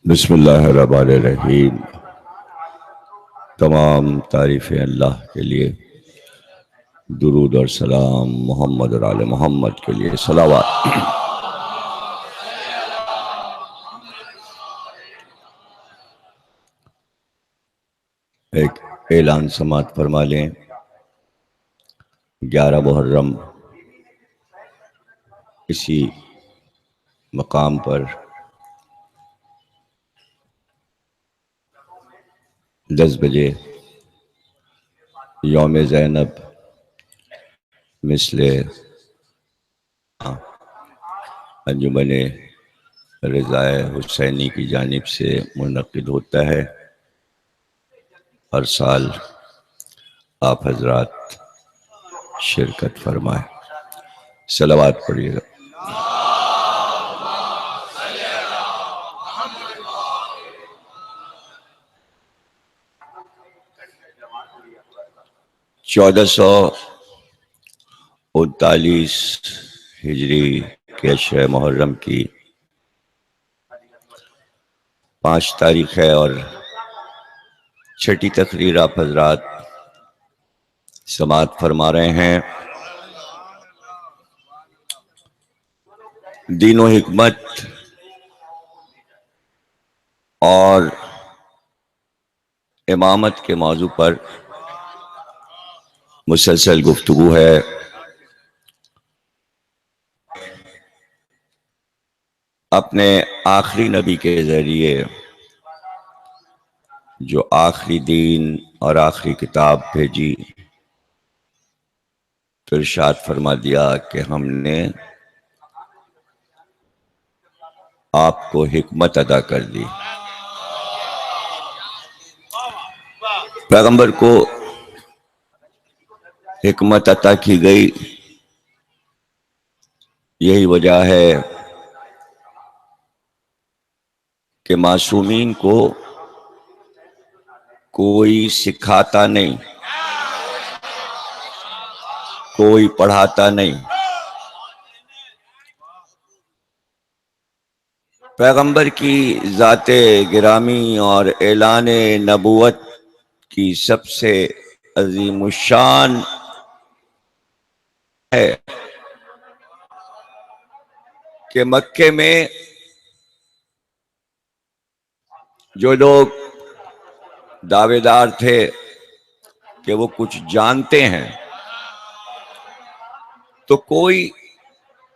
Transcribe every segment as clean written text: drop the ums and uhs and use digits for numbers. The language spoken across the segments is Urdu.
بسم اللہ الرحمن الرحیم۔ تمام تعریفیں اللہ کے لیے، درود اور سلام محمد اور آل محمد کے لیے صلوات۔ ایک اعلان سماعت فرما لیں۔ 11 محرم اسی مقام پر 10 بجے یوم زینب مثل انجمن رضا حسینی کی جانب سے منعقد ہوتا ہے۔ ہر سال آپ حضرات شرکت فرمائیں۔ صلوات پڑھیے گا۔ 1439 ہجری کے اشرِ محرم کی 5 تاریخ ہے اور چھٹی تقریر آپ حضرات سماعت فرما رہے ہیں۔ دین و حکمت اور امامت کے موضوع پر مسلسل گفتگو ہے۔ اپنے آخری نبی کے ذریعے جو آخری دین اور آخری کتاب بھیجی تو ارشاد فرما دیا کہ ہم نے آپ کو حکمت عطا کر دی۔ پیغمبر کو حکمت عطا کی گئی، یہی وجہ ہے کہ معصومین کو کوئی سکھاتا نہیں، کوئی پڑھاتا نہیں۔ پیغمبر کی ذات گرامی اور اعلان نبوت کی سب سے عظیم الشان ہے کہ مکے میں جو لوگ دعوے دار تھے کہ وہ کچھ جانتے ہیں تو کوئی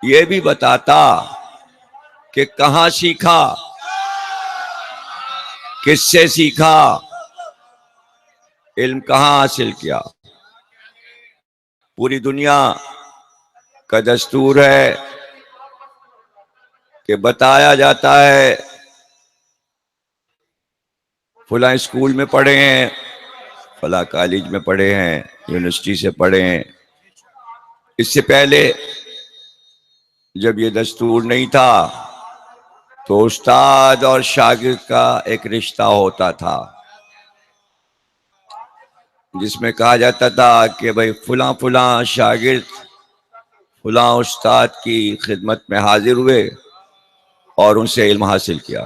یہ بھی بتاتا کہ کہاں سیکھا، کس سے سیکھا، علم کہاں حاصل کیا۔ پوری دنیا کا دستور ہے کہ بتایا جاتا ہے فلاں اسکول میں پڑھے ہیں، فلاں کالج میں پڑھے ہیں، یونیورسٹی سے پڑھے ہیں۔ اس سے پہلے جب یہ دستور نہیں تھا تو استاد اور شاگرد کا ایک رشتہ ہوتا تھا جس میں کہا جاتا تھا کہ بھئی فلاں فلاں شاگرد فلاں استاد کی خدمت میں حاضر ہوئے اور ان سے علم حاصل کیا۔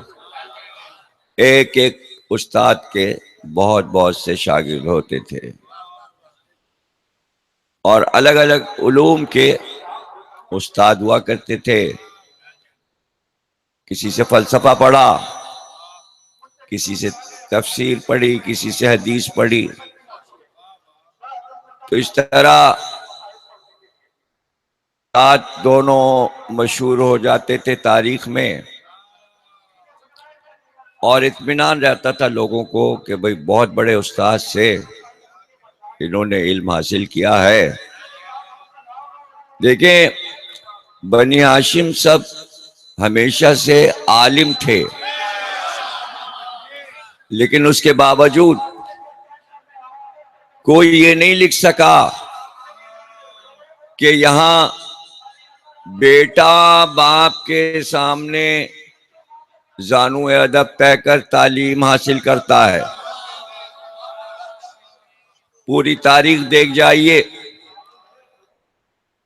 ایک ایک استاد کے بہت بہت سے شاگرد ہوتے تھے اور الگ الگ علوم کے استاد ہوا کرتے تھے۔ کسی سے فلسفہ پڑھا، کسی سے تفسیر پڑھی، کسی سے حدیث پڑھی۔ تو اس طرح استاد دونوں مشہور ہو جاتے تھے تاریخ میں، اور اطمینان رہتا تھا لوگوں کو کہ بھئی بہت بڑے استاد سے انہوں نے علم حاصل کیا ہے۔ دیکھیں، بنی ہاشم سب ہمیشہ سے عالم تھے، لیکن اس کے باوجود کوئی یہ نہیں لکھ سکا کہ یہاں بیٹا باپ کے سامنے زانو ادب طے کر تعلیم حاصل کرتا ہے۔ پوری تاریخ دیکھ جائیے،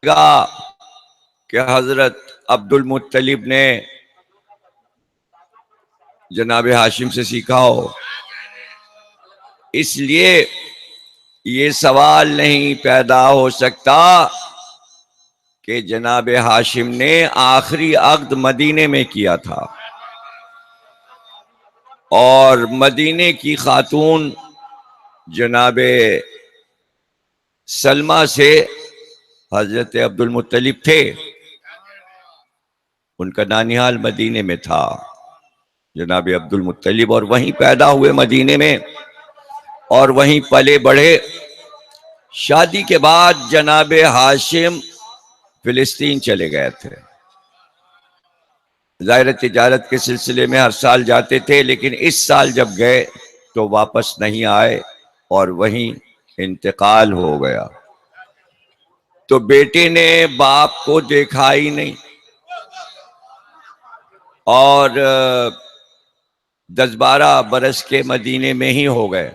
گا کہ حضرت عبد المطلب نے جناب ہاشم سے سیکھا ہو. اس لیے یہ سوال نہیں پیدا ہو سکتا کہ جناب ہاشم نے آخری عقد مدینے میں کیا تھا اور مدینے کی خاتون جناب سلمہ سے حضرت عبد المطلب تھے. ان کا نانیال مدینے میں تھا جناب عبد المطلب، اور وہیں پیدا ہوئے مدینے میں اور وہیں پلے بڑھے. شادی کے بعد جناب ہاشم فلسطین چلے گئے تھے. ظاہر تجارت کے سلسلے میں ہر سال جاتے تھے، لیکن اس سال جب گئے تو واپس نہیں آئے اور وہیں انتقال ہو گیا. تو بیٹے نے باپ کو دیکھا ہی نہیں اور 10-12 برس کے مدینے میں ہی ہو گئے.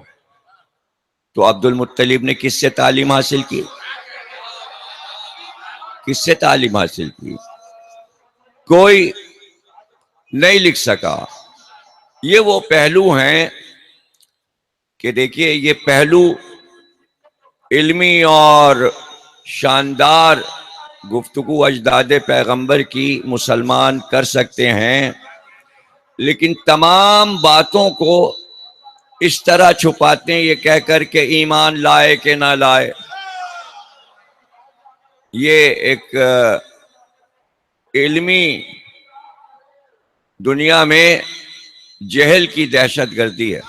تو عبد المطلب نے کس سے تعلیم حاصل کی؟ کس سے تعلیم حاصل کی؟ کوئی نہیں لکھ سکا. یہ وہ پہلو ہیں کہ دیکھیے، یہ پہلو علمی اور شاندار گفتگو اجداد پیغمبر کی مسلمان کر سکتے ہیں، لیکن تمام باتوں کو اس طرح چھپاتے ہیں یہ کہہ کر کہ ایمان لائے کہ نہ لائے. یہ ایک علمی دنیا میں جہل کی دہشت گردی ہے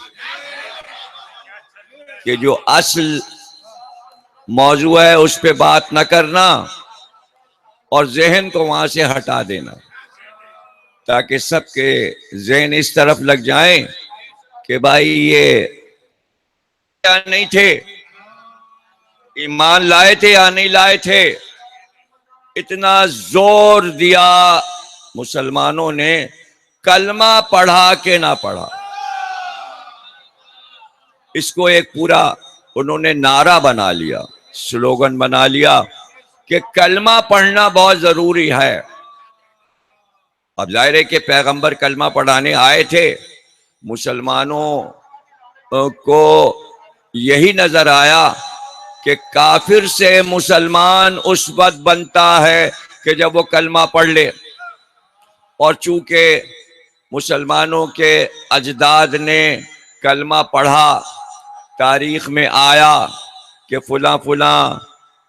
کہ جو اصل موضوع ہے اس پہ بات نہ کرنا اور ذہن کو وہاں سے ہٹا دینا، تاکہ سب کے ذہن اس طرف لگ جائیں کہ بھائی یہ کیا نہیں تھے، ایمان لائے تھے یا نہیں لائے تھے. اتنا زور دیا مسلمانوں نے، کلمہ پڑھا کہ نہ پڑھا. اس کو ایک پورا انہوں نے نعرہ بنا لیا، سلوگن بنا لیا کہ کلمہ پڑھنا بہت ضروری ہے. اب ظاہر ہے کہ پیغمبر کلمہ پڑھانے آئے تھے، مسلمانوں کو یہی نظر آیا کہ کافر سے مسلمان اس وقت بنتا ہے کہ جب وہ کلمہ پڑھ لے. اور چونکہ مسلمانوں کے اجداد نے کلمہ پڑھا، تاریخ میں آیا کہ فلاں فلاں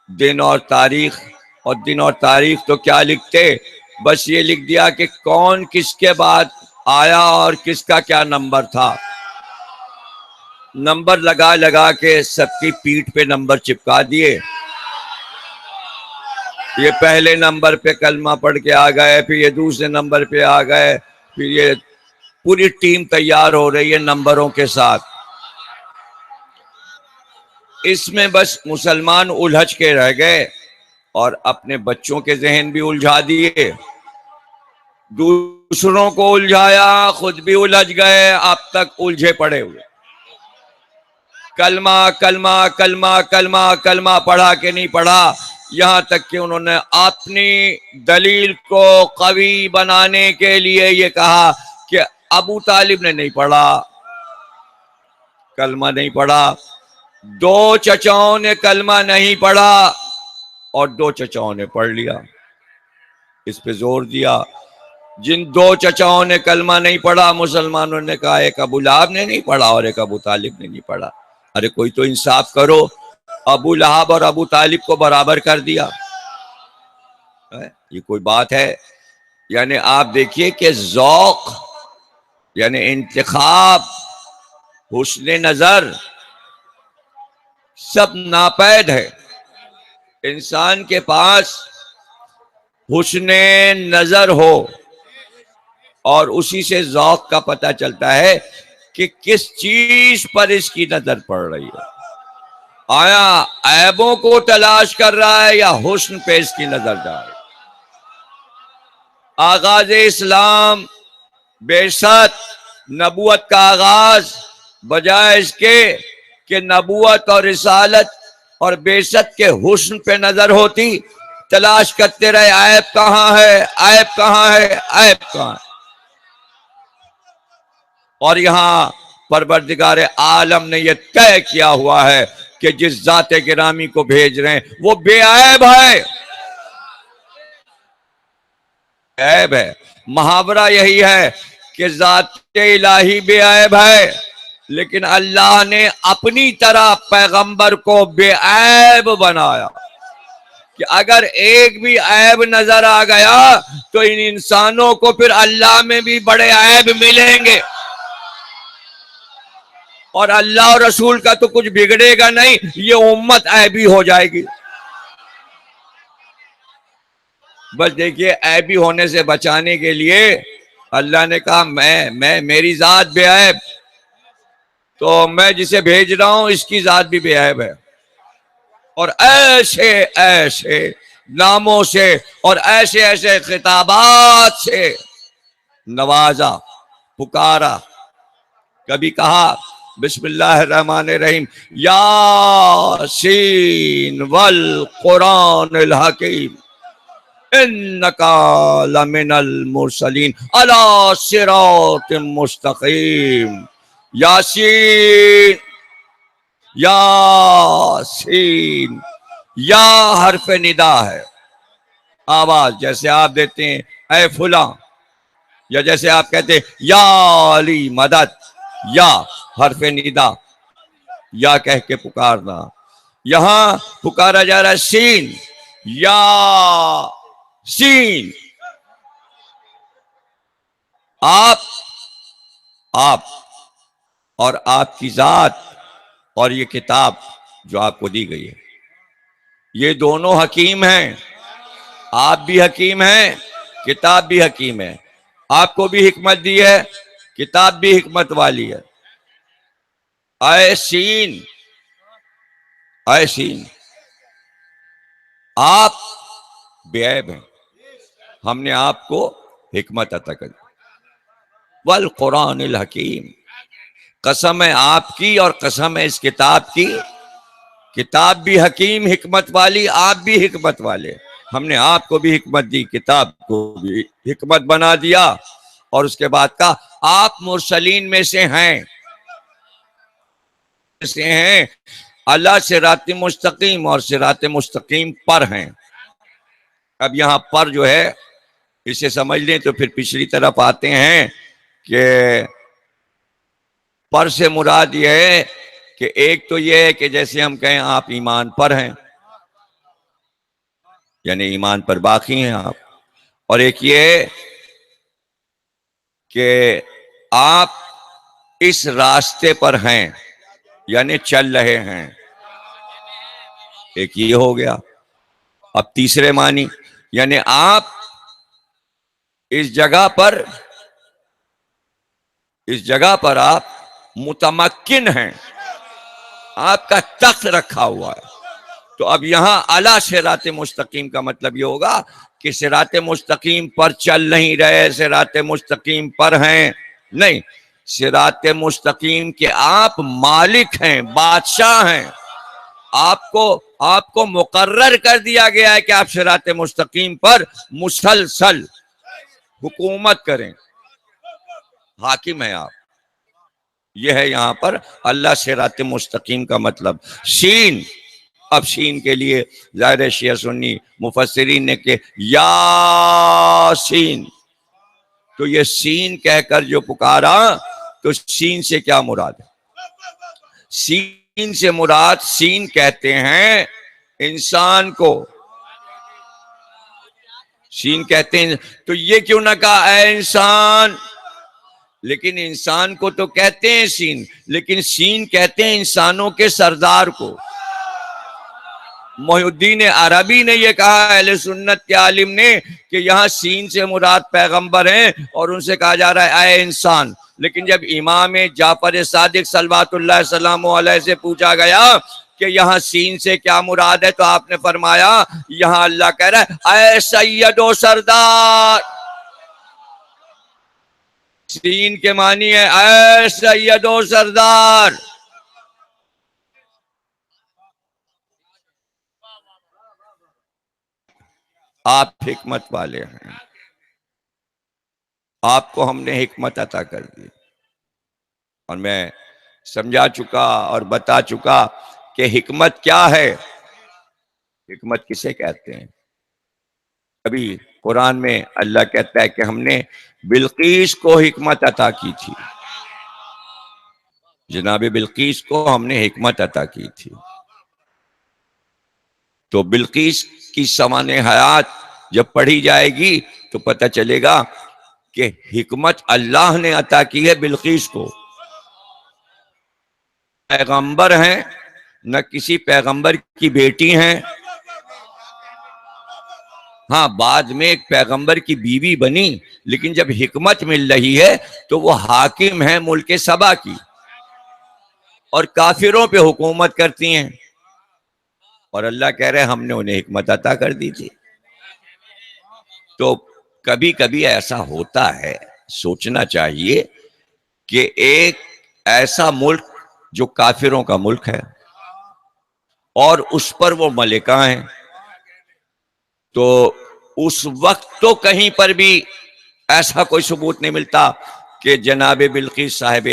دن اور تاریخ، اور دن اور تاریخ تو کیا لکھتے، بس یہ لکھ دیا کہ کون کس کے بعد آیا اور کس کا کیا نمبر تھا. نمبر لگا لگا کے سب کی پیٹھ پہ نمبر چپکا دیے. یہ پہلے نمبر پہ کلمہ پڑھ کے آ گئے، پھر یہ دوسرے نمبر پہ آ گئے، پھر یہ پوری ٹیم تیار ہو رہی ہے نمبروں کے ساتھ. اس میں بس مسلمان الجھ کے رہ گئے اور اپنے بچوں کے ذہن بھی الجھا دیے، دوسروں کو الجھایا، خود بھی الجھ گئے، اب تک الجھے پڑے ہوئے. کلمہ کلمہ کلمہ کلمہ کلمہ پڑھا کہ نہیں پڑھا، یہاں تک کہ انہوں نے اپنی دلیل کو قوی بنانے کے لیے یہ کہا کہ ابو طالب نے نہیں پڑھا، کلمہ نہیں پڑھا. 2 چچاؤں نے کلمہ نہیں پڑھا اور 2 چچاؤں نے پڑھ لیا. اس پہ زور دیا. جن 2 چچاؤں نے کلمہ نہیں پڑھا، مسلمانوں نے کہا ایک ابو لہب نے نہیں پڑھا اور ایک ابو طالب نے نہیں پڑھا. ارے کوئی تو انصاف کرو، ابو لہب اور ابو طالب کو برابر کر دیا. یہ کوئی بات ہے؟ یعنی آپ دیکھیے کہ ذوق، یعنی انتخاب، حسن نظر سب ناپید ہے. انسان کے پاس حسن نظر ہو اور اسی سے ذوق کا پتہ چلتا ہے کہ کس چیز پر اس کی نظر پڑ رہی ہے. آیا عیبوں کو تلاش کر رہا ہے یا حسن پہ اس کی نظر جا رہی ہے. آغاز اسلام، بعثت، نبوت کا آغاز، بجائے اس کے کہ نبوت اور رسالت اور بعثت کے حسن پہ نظر ہوتی، تلاش کرتے رہے عیب کہاں ہے، عیب کہاں ہے، عیب کہاں ہے. اور یہاں پروردگار عالم نے یہ طے کیا ہوا ہے کہ جس ذات گرامی کو بھیج رہے ہیں وہ بے عیب ہے. عیب ہے. محاورہ یہی ہے کہ ذات الہی بے عیب ہے، لیکن اللہ نے اپنی طرح پیغمبر کو بے عیب بنایا کہ اگر ایک بھی عیب نظر آ گیا تو ان انسانوں کو پھر اللہ میں بھی بڑے عیب ملیں گے، اور اللہ اور رسول کا تو کچھ بگڑے گا نہیں، یہ امت عیبی ہو جائے گی. بس دیکھیے عیبی ہونے سے بچانے کے لیے اللہ نے کہا میری ذات بے عیب، تو میں جسے بھیج رہا ہوں اس کی ذات بھی بے عیب ہے. اور ایسے ایسے ناموں سے اور ایسے ایسے خطابات سے نوازا، پکارا. کبھی کہا بسم اللہ الرحمن الرحیم یاسین والقرآن الحکیم انکا لمن المرسلین علی صراط مستقیم. یاسین، یاسین، یا حرف ندا ہے، آواز جیسے آپ دیتے ہیں اے فلاں، یا جیسے آپ کہتے ہیں یا علی مدد، یا حرف ندا، یا کہہ کے پکارنا. یہاں پکارا جا رہا ہے سین، یا سین. آپ اور آپ کی ذات اور یہ کتاب جو آپ کو دی گئی ہے، یہ دونوں حکیم ہیں. آپ بھی حکیم ہیں، کتاب بھی حکیم ہے. آپ کو بھی حکمت دی ہے، کتاب بھی حکمت والی ہے. اے سین، اے سین، آپ بے عیب ہیں، ہم نے آپ کو حکمت عطا کر دی. والقرآن الحکیم، قسم ہے آپ کی اور قسم ہے اس کتاب کی، کتاب بھی حکیم حکمت والی، آپ بھی حکمت والے. ہم نے آپ کو بھی حکمت دی، کتاب کو بھی حکمت بنا دیا. اور اس کے بعد کہا آپ مرسلین میں سے ہیں، اللہ صراط مستقیم، اور صراط مستقیم پر ہیں. اب یہاں پر جو ہے اسے سمجھ لیں تو پھر پچھلی طرف آتے ہیں کہ پر سے مراد یہ ہے کہ ایک تو یہ ہے کہ جیسے ہم کہیں آپ ایمان پر ہیں، یعنی ایمان پر باقی ہیں آپ، اور ایک یہ ہے کہ آپ اس راستے پر ہیں، یعنی چل رہے ہیں. ایک یہ ہو گیا. اب تیسرے معنی یعنی آپ اس جگہ پر آپ متمکن ہیں، آپ کا تخت رکھا ہوا ہے. تو اب یہاں اعلیٰ صراط مستقیم کا مطلب یہ ہوگا کہ صراط مستقیم پر چل نہیں رہے، صراط مستقیم پر ہیں نہیں، صراط مستقیم کے آپ مالک ہیں، بادشاہ ہیں. آپ کو مقرر کر دیا گیا ہے کہ آپ صراط مستقیم پر مسلسل حکومت کریں، حاکم ہیں آپ. یہ ہے یہاں پر اللہ صراط مستقیم کا مطلب. سین، اب سین کے لیے ظاہر شیعہ سنی مفسرین نے کہ یاسین، تو یہ سین کہہ کر جو پکارا تو سین سے کیا مراد ہے؟ سین سے مراد، سین کہتے ہیں انسان کو، سین کہتے ہیں. تو یہ کیوں نہ کہا اے انسان؟ لیکن انسان کو تو کہتے ہیں سین، لیکن سین کہتے ہیں انسانوں کے سردار کو. محی الدین عربی نے یہ کہا، اہل سنت کے عالم نے، کہ یہاں سین سے مراد پیغمبر ہیں اور ان سے کہا جا رہا ہے اے انسان. لیکن جب امام جعفر صادق صلوات اللہ السلام علیہ سے پوچھا گیا کہ یہاں سین سے کیا مراد ہے، تو آپ نے فرمایا یہاں اللہ کہہ رہا ہے اے سید و سردار. سین کے معنی ہے اے سید و سردار. آپ حکمت والے ہیں، آپ کو ہم نے حکمت عطا کر دی، اور میں سمجھا چکا اور بتا چکا کہ حکمت کیا ہے، حکمت کسے کہتے ہیں۔ ابھی قرآن میں اللہ کہتا ہے کہ ہم نے بلقیس کو حکمت عطا کی تھی، جناب بلقیس کو ہم نے حکمت عطا کی تھی۔ تو بلقیس کی سوانح حیات جب پڑھی جائے گی تو پتہ چلے گا کہ حکمت اللہ نے عطا کی ہے بلقیس کو۔ پیغمبر ہیں، نہ کسی پیغمبر کی بیٹی ہیں، ہاں بعد میں ایک پیغمبر کی بیوی بنی، لیکن جب حکمت مل رہی ہے تو وہ حاکم ہیں ملک سبا کی، اور کافروں پہ حکومت کرتی ہیں، اور اللہ کہہ رہے ہم نے انہیں حکمت عطا کر دی تھی۔ تو کبھی کبھی ایسا ہوتا ہے، سوچنا چاہیے کہ ایک ایسا ملک جو کافروں کا ملک ہے اور اس پر وہ ملکہ ہیں، تو اس وقت تو کہیں پر بھی ایسا کوئی ثبوت نہیں ملتا کہ جناب بلقیس صاحب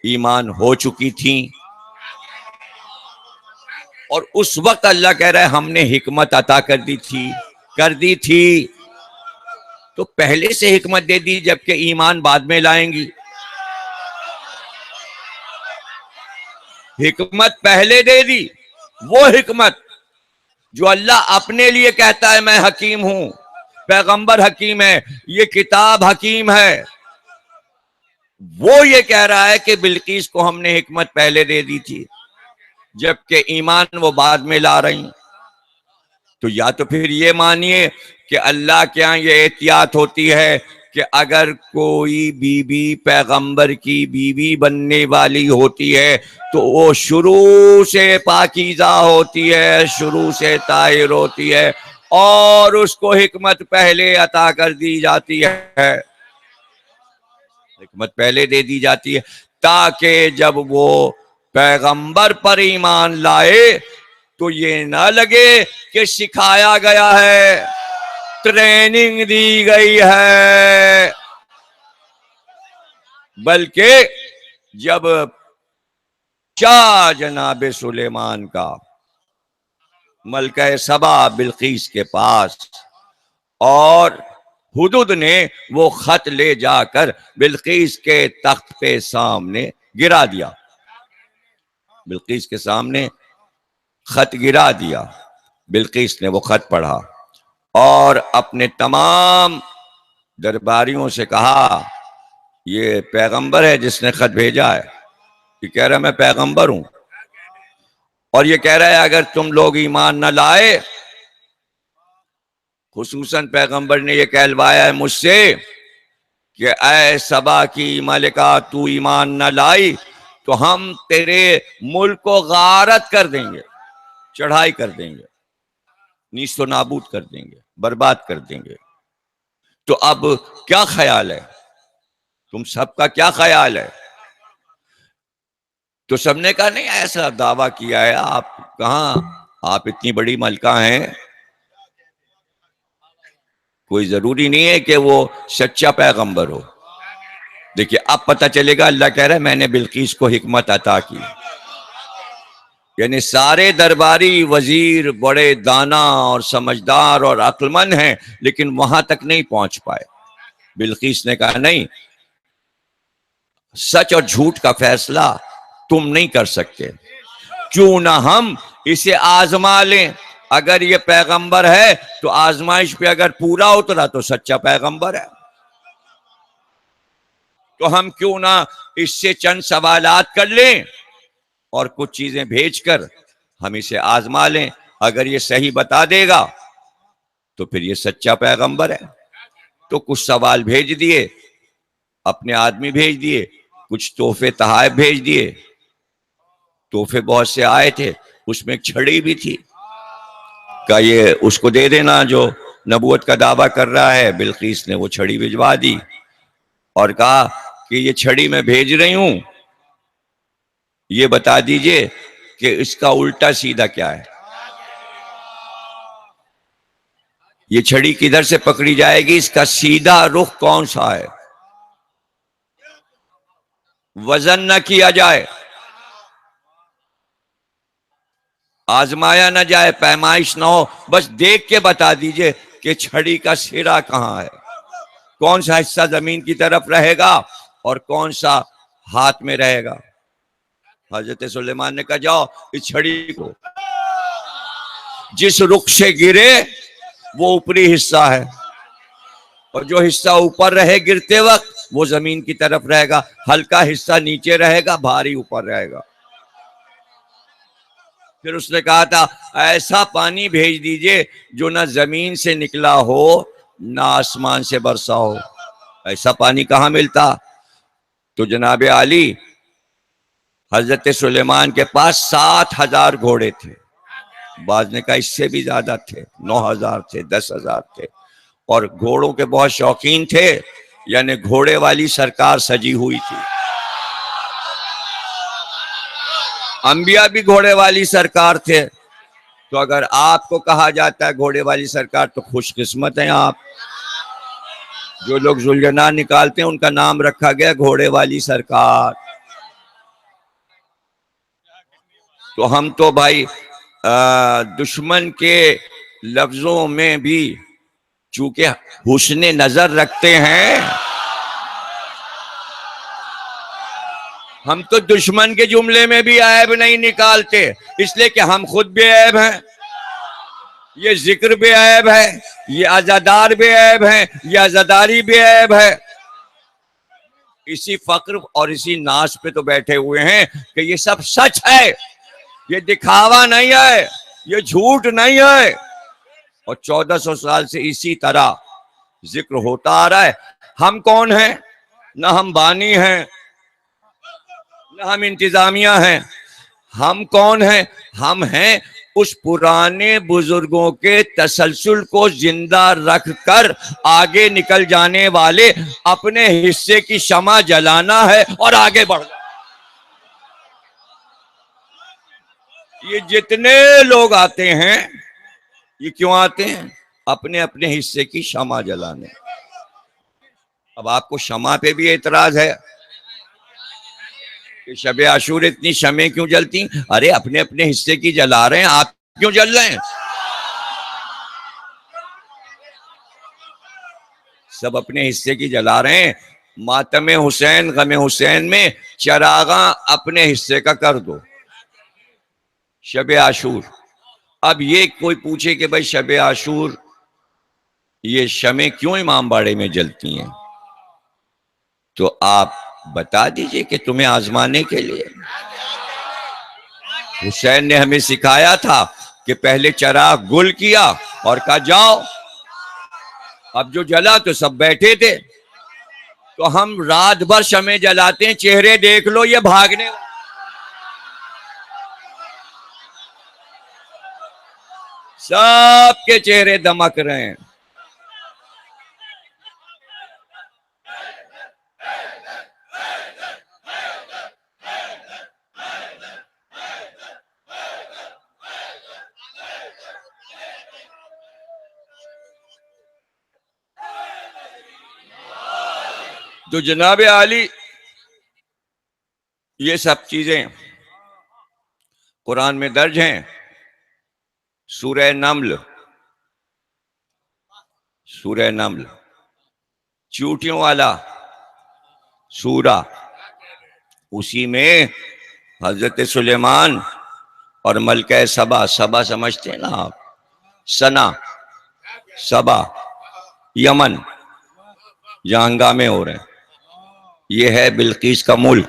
ایمان ہو چکی تھیں، اور اس وقت اللہ کہہ رہا ہے ہم نے حکمت عطا کر دی تھی، تو پہلے سے حکمت دے دی جبکہ ایمان بعد میں لائیں گی۔ حکمت پہلے دے دی، وہ حکمت جو اللہ اپنے لیے کہتا ہے میں حکیم ہوں، پیغمبر حکیم ہے، یہ کتاب حکیم ہے، وہ یہ کہہ رہا ہے کہ بلقیس کو ہم نے حکمت پہلے دے دی تھی جبکہ ایمان وہ بعد میں لا رہی ہیں۔ تو یا تو پھر یہ مانیے کہ اللہ کے ہاں یہ احتیاط ہوتی ہے کہ اگر کوئی بیوی پیغمبر کی بیوی بننے والی ہوتی ہے تو وہ شروع سے پاکیزہ ہوتی ہے، شروع سے طاہر ہوتی ہے، اور اس کو حکمت پہلے عطا کر دی جاتی ہے، حکمت پہلے دے دی جاتی ہے تاکہ جب وہ پیغمبر پر ایمان لائے تو یہ نہ لگے کہ سکھایا گیا ہے، ٹریننگ دی گئی ہے، بلکہ جب شاہ جناب سلیمان کا ملکہ سبا بلقیس کے پاس، اور حدود نے وہ خط لے جا کر بلقیس کے تخت پہ سامنے گرا دیا، بلقیس کے سامنے خط گرا دیا، بلقیس نے وہ خط پڑھا اور اپنے تمام درباریوں سے کہا یہ پیغمبر ہے جس نے خط بھیجا ہے، یہ کہہ رہا ہے میں پیغمبر ہوں، اور یہ کہہ رہا ہے اگر تم لوگ ایمان نہ لائے، خصوصاً پیغمبر نے یہ کہلوایا ہے مجھ سے کہ اے سبا کی ملکہ تو ایمان نہ لائی تو ہم تیرے ملک کو غارت کر دیں گے، چڑھائی کر دیں گے، نیست و نابود کر دیں گے، برباد کر دیں گے۔ تو اب کیا خیال ہے، تم سب کا کیا خیال ہے؟ تو سب نے کہا نہیں ایسا دعویٰ کیا ہے، آپ کہاں، آپ اتنی بڑی ملکہ ہیں، کوئی ضروری نہیں ہے کہ وہ سچا پیغمبر ہو۔ دیکھیے اب پتہ چلے گا، اللہ کہہ رہا ہے میں نے بلقیس کو حکمت عطا کی، یعنی سارے درباری وزیر بڑے دانا اور سمجھدار اور عقل مند ہیں لیکن وہاں تک نہیں پہنچ پائے۔ بلقیس نے کہا نہیں، سچ اور جھوٹ کا فیصلہ تم نہیں کر سکتے، کیوں نہ ہم اسے آزما لیں، اگر یہ پیغمبر ہے تو آزمائش پہ اگر پورا اترا تو سچا پیغمبر ہے، تو ہم کیوں نہ اس سے چند سوالات کر لیں اور کچھ چیزیں بھیج کر ہم اسے آزما لیں، اگر یہ صحیح بتا دے گا تو پھر یہ سچا پیغمبر ہے۔ تو کچھ سوال بھیج دیے، اپنے آدمی بھیج دیے، کچھ تحفے تحائف بھیج دیے، تحفے بہت سے آئے تھے، اس میں ایک چھڑی بھی تھی، کہ یہ اس کو دے دینا جو نبوت کا دعویٰ کر رہا ہے۔ بلقیس نے وہ چھڑی بھجوا دی اور کہا کہ یہ چھڑی میں بھیج رہی ہوں، یہ بتا دیجئے کہ اس کا الٹا سیدھا کیا ہے۔ یہ چھڑی کدھر سے پکڑی جائے گی؟ اس کا سیدھا رخ کون سا ہے؟ وزن نہ کیا جائے، آزمایا نہ جائے، پیمائش نہ ہو، بس دیکھ کے بتا دیجئے کہ چھڑی کا سرا کہاں ہے، کون سا حصہ زمین کی طرف رہے گا اور کون سا ہاتھ میں رہے گا۔ حضرت سلیمان نے کہا جاؤ اس چھڑی کو جس رخ سے گرے وہ اوپری حصہ ہے، اور جو حصہ اوپر رہے گرتے وقت وہ زمین کی طرف رہے گا، ہلکا حصہ نیچے رہے گا، بھاری اوپر رہے گا۔ پھر اس نے کہا تھا ایسا پانی بھیج دیجئے جو نہ زمین سے نکلا ہو نہ آسمان سے برسا ہو۔ ایسا پانی کہاں ملتا؟ تو جناب عالی حضرت سلیمان کے پاس 7,000 گھوڑے تھے، بعض نے کہا اس سے بھی زیادہ تھے، 9,000 تھے، 10,000 تھے، اور گھوڑوں کے بہت شوقین تھے، یعنی گھوڑے والی سرکار سجی ہوئی تھی۔ انبیاء بھی گھوڑے والی سرکار تھے، تو اگر آپ کو کہا جاتا ہے گھوڑے والی سرکار تو خوش قسمت ہیں آپ۔ جو لوگ ذوالجناح نکالتے ہیں ان کا نام رکھا گیا گھوڑے والی سرکار۔ تو ہم تو بھائی دشمن کے لفظوں میں بھی چونکہ حسن نظر رکھتے ہیں، ہم تو دشمن کے جملے میں بھی عیب نہیں نکالتے، اس لیے کہ ہم خود بے عیب ہیں، یہ ذکر بے عیب ہے، یہ عزادار بے عیب ہیں، یہ عزاداری بے عیب ہے۔ اسی فقر اور اسی ناز پہ تو بیٹھے ہوئے ہیں کہ یہ سب سچ ہے، یہ دکھاوا نہیں ہے، یہ جھوٹ نہیں ہے، اور 1400 سال سے اسی طرح ذکر ہوتا آ رہا ہے۔ ہم کون ہیں؟ نہ ہم بانی ہیں نہ ہم انتظامیہ ہیں، ہم کون ہیں؟ ہم ہیں اس پرانے بزرگوں کے تسلسل کو زندہ رکھ کر آگے نکل جانے والے، اپنے حصے کی شمع جلانا ہے اور آگے بڑھنا۔ یہ جتنے لوگ آتے ہیں یہ کیوں آتے ہیں؟ اپنے اپنے حصے کی شمع جلانے۔ اب آپ کو شمع پہ بھی اعتراض ہے کہ شب عاشور اتنی شمعیں کیوں جلتی؟ ارے اپنے اپنے حصے کی جلا رہے ہیں، آپ کیوں جل رہے ہیں؟ سب اپنے حصے کی جلا رہے ہیں۔ ماتم حسین، غم حسین میں چراغاں اپنے حصے کا کر دو۔ شب عاشور، اب یہ کوئی پوچھے کہ بھائی شب عاشور یہ شمعیں کیوں امام باڑے میں جلتی ہیں، تو آپ بتا دیجئے کہ تمہیں آزمانے کے لیے۔ حسین نے ہمیں سکھایا تھا کہ پہلے چراغ گل کیا اور کہا جاؤ، اب جو جلا تو سب بیٹھے تھے، تو ہم رات بھر شمع جلاتے ہیں، چہرے دیکھ لو یہ بھاگنے، سب کے چہرے دمک رہے ہیں۔ تو جناب عالی یہ سب چیزیں قرآن میں درج ہیں۔ سورہ نمل، سورہ نمل چیونٹیوں والا سورہ، اسی میں حضرت سلیمان اور ملکہ سبا، سبا سمجھتے ہیں نا آپ، سنا، سبا، یمن، جہاں ہنگامے ہو رہے ہیں، یہ ہے بلقیس کا ملک۔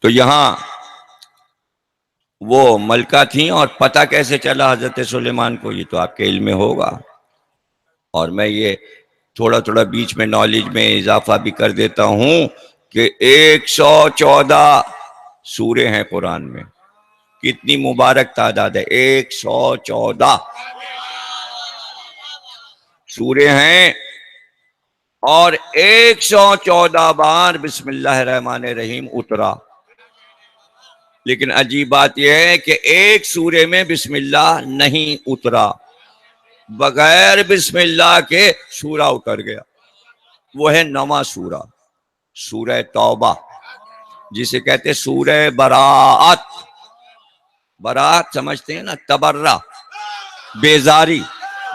تو یہاں وہ ملکہ تھیں، اور پتہ کیسے چلا حضرت سلیمان کو؟ یہ تو آپ کے علم میں ہوگا، اور میں یہ تھوڑا تھوڑا بیچ میں نالج میں اضافہ بھی کر دیتا ہوں کہ 114 سورے ہیں قرآن میں۔ کتنی مبارک تعداد ہے، 114 سورے ہیں، اور 114 بار بسم اللہ الرحمن الرحیم اترا۔ لیکن عجیب بات یہ ہے کہ ایک سورے میں بسم اللہ نہیں اترا۔ بغیر بسم اللہ کے سورہ اتر گیا. وہ ہے نواں سورہ، سورہ توبہ، جسے کہتے سورہ براءت. براءت سمجھتے ہیں نا، تبرہ، بیزاری،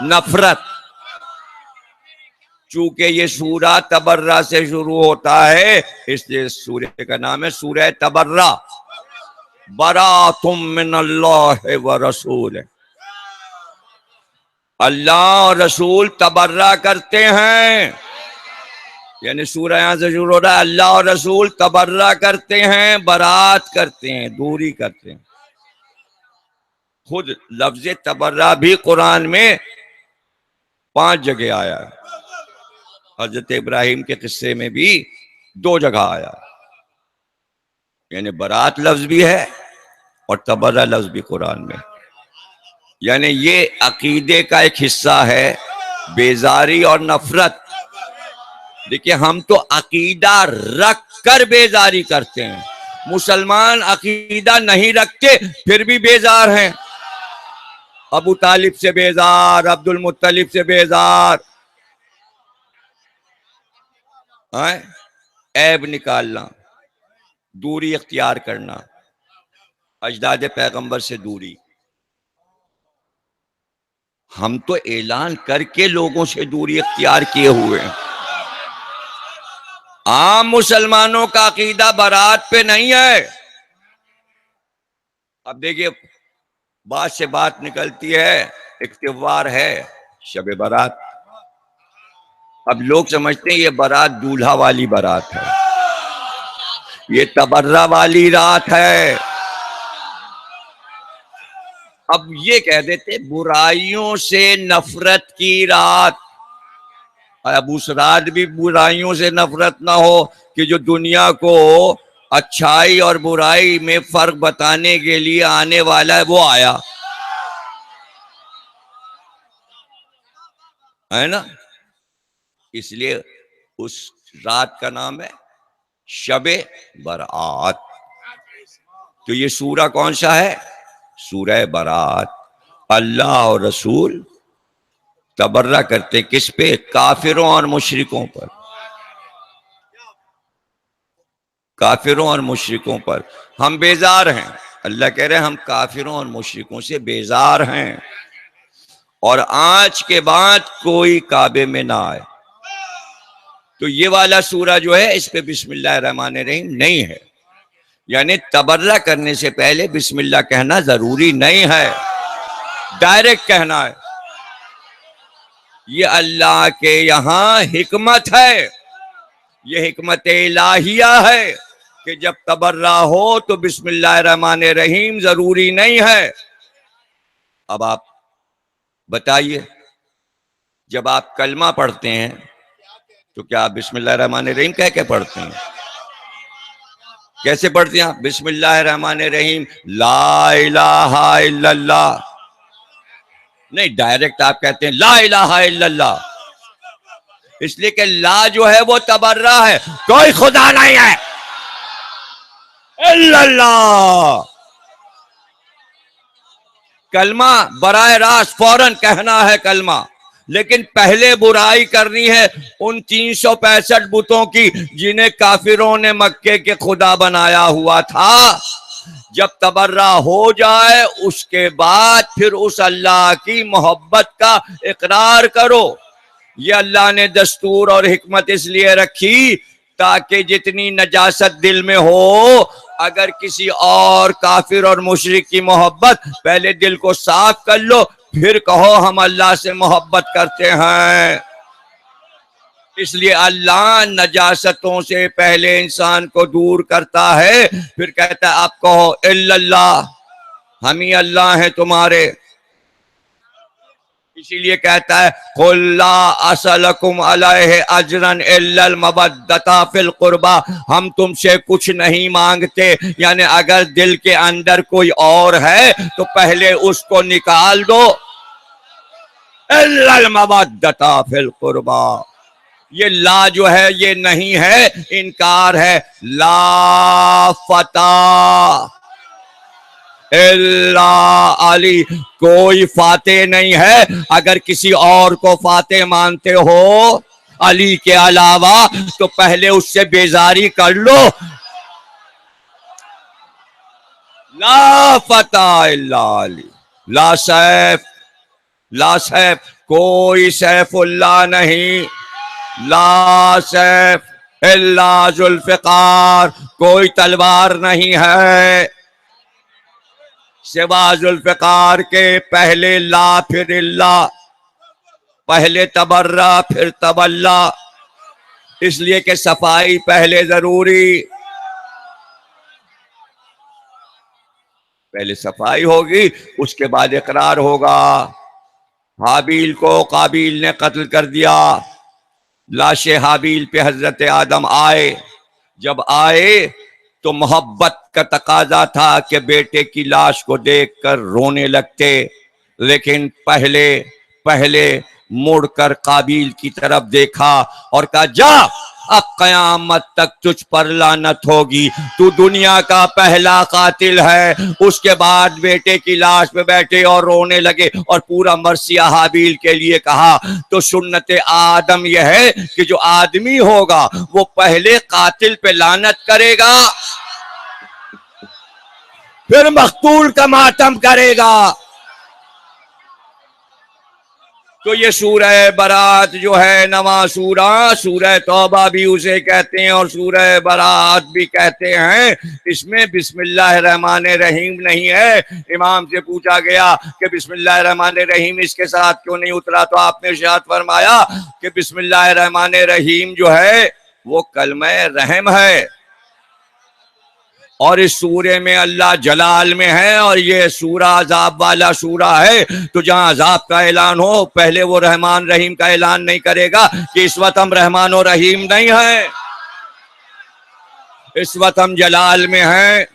نفرت. چونکہ یہ سورہ تبرہ سے شروع ہوتا ہے اس لیے سورہ کا نام ہے سورہ تبرہ. براءۃ من اللہ ورسولہ، اللہ اور رسول تبرہ کرتے ہیں. یعنی سورہ یہاں سے شروع ہو رہا ہے اللہ اور رسول تبرہ کرتے ہیں، برات کرتے ہیں، دوری کرتے ہیں. خود لفظ تبرہ بھی قرآن میں 5 جگہ آیا ہے. حضرت ابراہیم کے قصے میں بھی 2 جگہ آیا ہے. یعنی برات لفظ بھی ہے اور تبرہ لفظ بھی قرآن میں. یعنی یہ عقیدے کا ایک حصہ ہے، بیزاری اور نفرت. دیکھیں ہم تو عقیدہ رکھ کر بیزاری کرتے ہیں، مسلمان عقیدہ نہیں رکھتے پھر بھی بیزار ہیں. ابو طالب سے بیزار، عبد المطلب سے بیزار. عیب نکالنا، دوری اختیار کرنا، اجداد پیغمبر سے دوری. ہم تو اعلان کر کے لوگوں سے دوری اختیار کیے ہوئے ہیں. عام مسلمانوں کا عقیدہ برات پہ نہیں ہے. اب دیکھیے بات سے بات نکلتی ہے، ایک تہوار ہے شب برات. اب لوگ سمجھتے ہیں یہ برات دولہا والی برات ہے، یہ تبرہ والی رات ہے. اب یہ کہہ دیتے برائیوں سے نفرت کی رات. اب اس رات بھی برائیوں سے نفرت نہ ہو کہ جو دنیا کو اچھائی اور برائی میں فرق بتانے کے لیے آنے والا ہے وہ آیا ہے نا. اس لیے اس رات کا نام ہے شب برات. تو یہ سورہ کون سا ہے؟ سورہ برات. اللہ اور رسول تبرہ کرتے کس پہ؟ کافروں اور مشرکوں پر. کافروں اور مشرکوں پر ہم بیزار ہیں. اللہ کہہ رہے ہیں ہم کافروں اور مشرکوں سے بیزار ہیں، اور آج کے بعد کوئی کعبے میں نہ آئے. تو یہ والا سورہ جو ہے اس پہ بسم اللہ الرحمن الرحیم نہیں ہے. یعنی تبرہ کرنے سے پہلے بسم اللہ کہنا ضروری نہیں ہے، ڈائریکٹ کہنا ہے. یہ اللہ کے یہاں حکمت ہے، یہ حکمت الہیہ ہے کہ جب تبرہ ہو تو بسم اللہ الرحمن الرحیم ضروری نہیں ہے. اب آپ بتائیے جب آپ کلمہ پڑھتے ہیں تو کیا آپ بسم اللہ الرحمن الرحیم کہہ کے پڑھتے ہیں؟ کیسے پڑھتے ہیں آپ؟ بسم اللہ الرحمن الرحیم لا الہ الا اللہ نہیں، ڈائریکٹ آپ کہتے ہیں لا الہ الا اللہ. اس لیے کہ لا جو ہے وہ تبرہ ہے، کوئی خدا نہیں ہے الا اللہ. کلمہ براہ راست فوراً کہنا ہے کلمہ، لیکن پہلے برائی کرنی ہے ان 365 بتوں کی جنہیں کافروں نے مکے کے خدا بنایا ہوا تھا. جب تبرہ ہو جائے اس کے بعد پھر اس اللہ کی محبت کا اقرار کرو. یہ اللہ نے دستور اور حکمت اس لیے رکھی تاکہ جتنی نجاست دل میں ہو، اگر کسی اور کافر اور مشرک کی محبت، پہلے دل کو صاف کر لو پھر کہو ہم اللہ سے محبت کرتے ہیں. اس لیے اللہ نجاستوں سے پہلے انسان کو دور کرتا ہے، پھر کہتا ہے آپ کہو الا اللہ، ہم ہی اللہ ہیں تمہارے. اسی لیے کہتا ہے قُل لَا أَسْأَلُكُمْ عَلَيْهِ أَجْرًا إِلَّا الْمَوَدَّةَ فِي الْقُرْبَى. ہم تم سے کچھ نہیں مانگتے، یعنی اگر دل کے اندر کوئی اور ہے تو پہلے اس کو نکال دو. إِلَّا الْمَوَدَّةَ فِي الْقُرْبَى. یہ لا جو ہے یہ نہیں ہے، انکار ہے. لا فتح، الا علی، کوئی فاتح نہیں ہے. اگر کسی اور کو فاتح مانتے ہو علی کے علاوہ تو پہلے اس سے بیزاری کر لو. لا فتح الا علی، لا سیف، لا سیف، کوئی سیف اللہ نہیں. لا سیف الا ذوالفقار، کوئی تلوار نہیں ہے سوا ذوالفقار کے. پہلے لا پھر اللہ، پہلے تبرہ پھر تولہ، اس لیے کہ صفائی پہلے ضروری. پہلے صفائی ہوگی اس کے بعد اقرار ہوگا. حابیل کو قابیل نے قتل کر دیا. لاش حابیل پہ حضرت آدم آئے. جب آئے تو محبت کا تقاضا تھا کہ بیٹے کی لاش کو دیکھ کر رونے لگتے، لیکن پہلے مڑ کر قابیل کی طرف دیکھا اور کہا جا، اب قیامت تک تجھ پر لعنت ہوگی، تو دنیا کا پہلا قاتل ہے. اس کے بعد بیٹے کی لاش پہ بیٹھے اور رونے لگے اور پورا مرثیہ حابیل کے لیے کہا. تو سنت آدم یہ ہے کہ جو آدمی ہوگا وہ پہلے قاتل پہ لعنت کرے گا، پھر مقتول کا ماتم کرے گا. تو یہ سورہ برات جو ہے نواں سورہ توبہ بھی اسے کہتے ہیں اور سورہ برات بھی کہتے ہیں. اس میں بسم اللہ الرحمن الرحیم نہیں ہے. امام سے پوچھا گیا کہ بسم اللہ الرحمن الرحیم اس کے ساتھ کیوں نہیں اترا، تو آپ نے ارشاد فرمایا کہ بسم اللہ الرحمن الرحیم جو ہے وہ کلمہ رحم ہے، اور اس سورے میں اللہ جلال میں ہے، اور یہ سورہ عذاب والا سورہ ہے. تو جہاں عذاب کا اعلان ہو پہلے وہ رحمان رحیم کا اعلان نہیں کرے گا کہ اس وقت ہم رحمان و رحیم نہیں ہیں، اس وقت ہم جلال میں ہیں،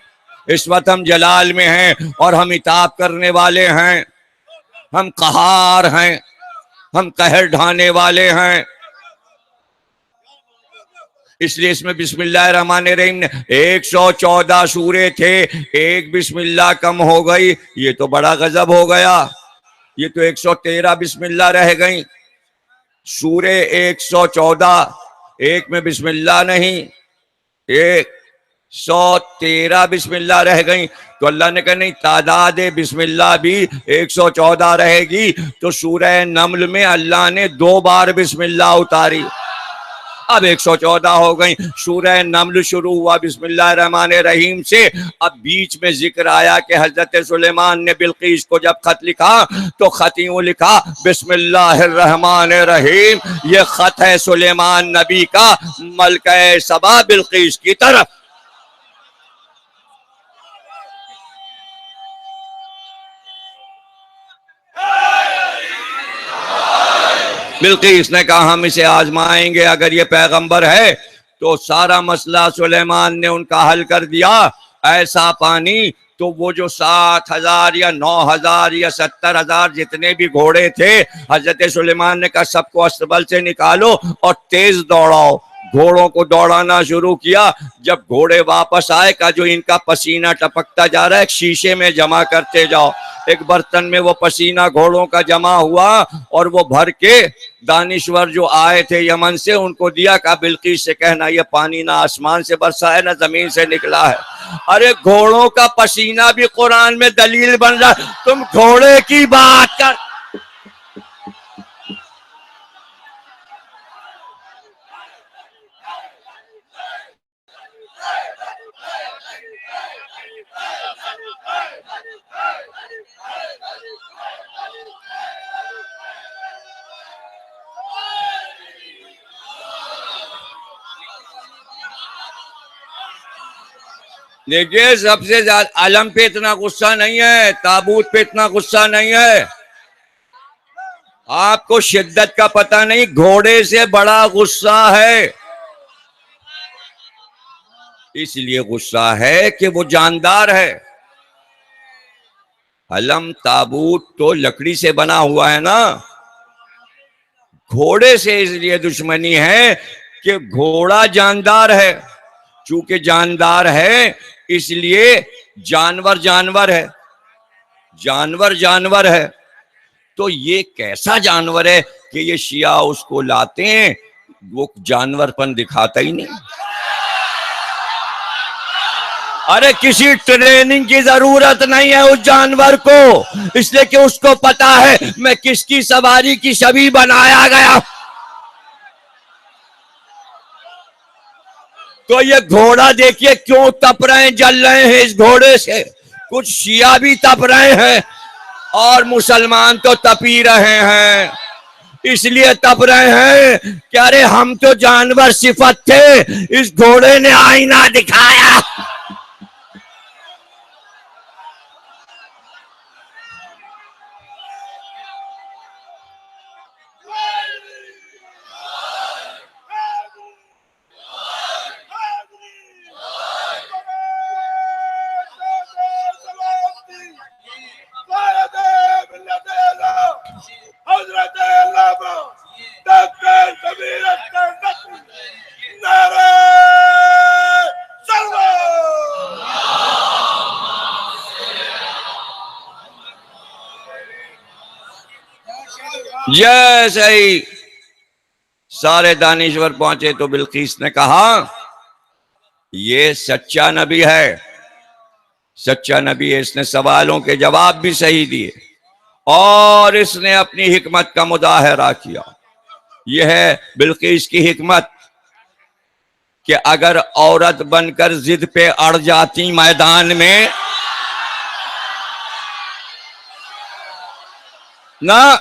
اس وقت ہم جلال میں ہیں اور ہم عتاب کرنے والے ہیں، ہم قہار ہیں، ہم قہر ڈھانے والے ہیں. اس لیے اس میں بسم اللہ الرحمن الرحیم نے 114 سورے تھے، ایک بسم اللہ کم ہو گئی، یہ تو بڑا غضب ہو گیا. یہ تو 113 بسم اللہ رہ گئیں. سورے 114، ایک میں بسم اللہ نہیں، 113 بسم اللہ رہ گئیں. تو اللہ نے کہا نہیں، تعداد بسم اللہ بھی 114 رہے گی. تو سورہ نمل میں اللہ نے 2 بار بسم اللہ اتاری، اب 114 ہو گئیں. سورہ نمل شروع ہوا بسم اللہ الرحمن الرحیم سے. اب بیچ میں ذکر آیا کہ حضرت سلیمان نے بلقیس کو جب خط لکھا تو خط یوں لکھا بسم اللہ الرحمن الرحیم. یہ خط ہے سلیمان نبی کا ملکہ سبا بلقیس کی طرف. بلقیس نے کہا ہم اسے آزمائیں گے، اگر یہ پیغمبر ہے تو سارا مسئلہ سلیمان نے ان کا حل کر دیا. ایسا پانی تو وہ جو 7,000 یا 9,000 یا 70,000 جتنے بھی گھوڑے تھے، حضرت سلیمان نے کہا سب کو استبل سے نکالو اور تیز دوڑاؤ. گھوڑوں کو دوڑانا شروع کیا. جب گھوڑے واپس آئے کہا جو ان کا پسینہ ٹپکتا جا رہا ہے ایک شیشے میں جمع کرتے جاؤ. ایک برتن میں وہ پسینہ گھوڑوں کا جمع ہوا اور وہ بھر کے دانشور جو آئے تھے یمن سے ان کو دیا. کہا بلقیس سے کہنا یہ پانی نہ آسمان سے برسا ہے نہ زمین سے نکلا ہے. ارے گھوڑوں کا پسینہ بھی قرآن میں دلیل بن رہا، تم گھوڑے کی بات کر. دیکھیے سب سے زیادہ علم پہ اتنا غصہ نہیں ہے، تابوت پہ اتنا غصہ نہیں ہے. آپ کو شدت کا پتہ نہیں، گھوڑے سے بڑا غصہ ہے. اس لیے غصہ ہے کہ وہ جاندار ہے. علم تابوت تو لکڑی سے بنا ہوا ہے نا. گھوڑے سے اس لیے دشمنی ہے کہ گھوڑا جاندار ہے. چونکہ جاندار ہے اس لیے جانور ہے. جانور جانور ہے، تو یہ کیسا جانور ہے کہ یہ شیعہ اس کو لاتے ہیں، وہ جانور پن دکھاتا ہی نہیں۔ ارے کسی ٹریننگ کی ضرورت نہیں ہے اس جانور کو، اس لیے کہ اس کو پتا ہے میں کس کی سواری کی شبیہ بنایا گیا۔ تو یہ گھوڑا دیکھیے کیوں تپ رہے ہیں، جل رہے ہیں اس گھوڑے سے۔ کچھ شیعہ بھی تپ رہے ہیں اور مسلمان تو تپی رہے ہیں۔ اس لیے تپ رہے ہیں کہ ارے ہم تو جانور صفت تھے، اس گھوڑے نے آئینہ دکھایا۔ جیسے ہی سارے دانشور پہنچے تو بلقیس نے کہا یہ سچا نبی ہے، سچا نبی ہے، اس نے سوالوں کے جواب بھی صحیح دیے اور اس نے اپنی حکمت کا مظاہرہ کیا۔ یہ ہے بلقیس کی حکمت کہ اگر عورت بن کر ضد پہ اڑ جاتی میدان میں نہ،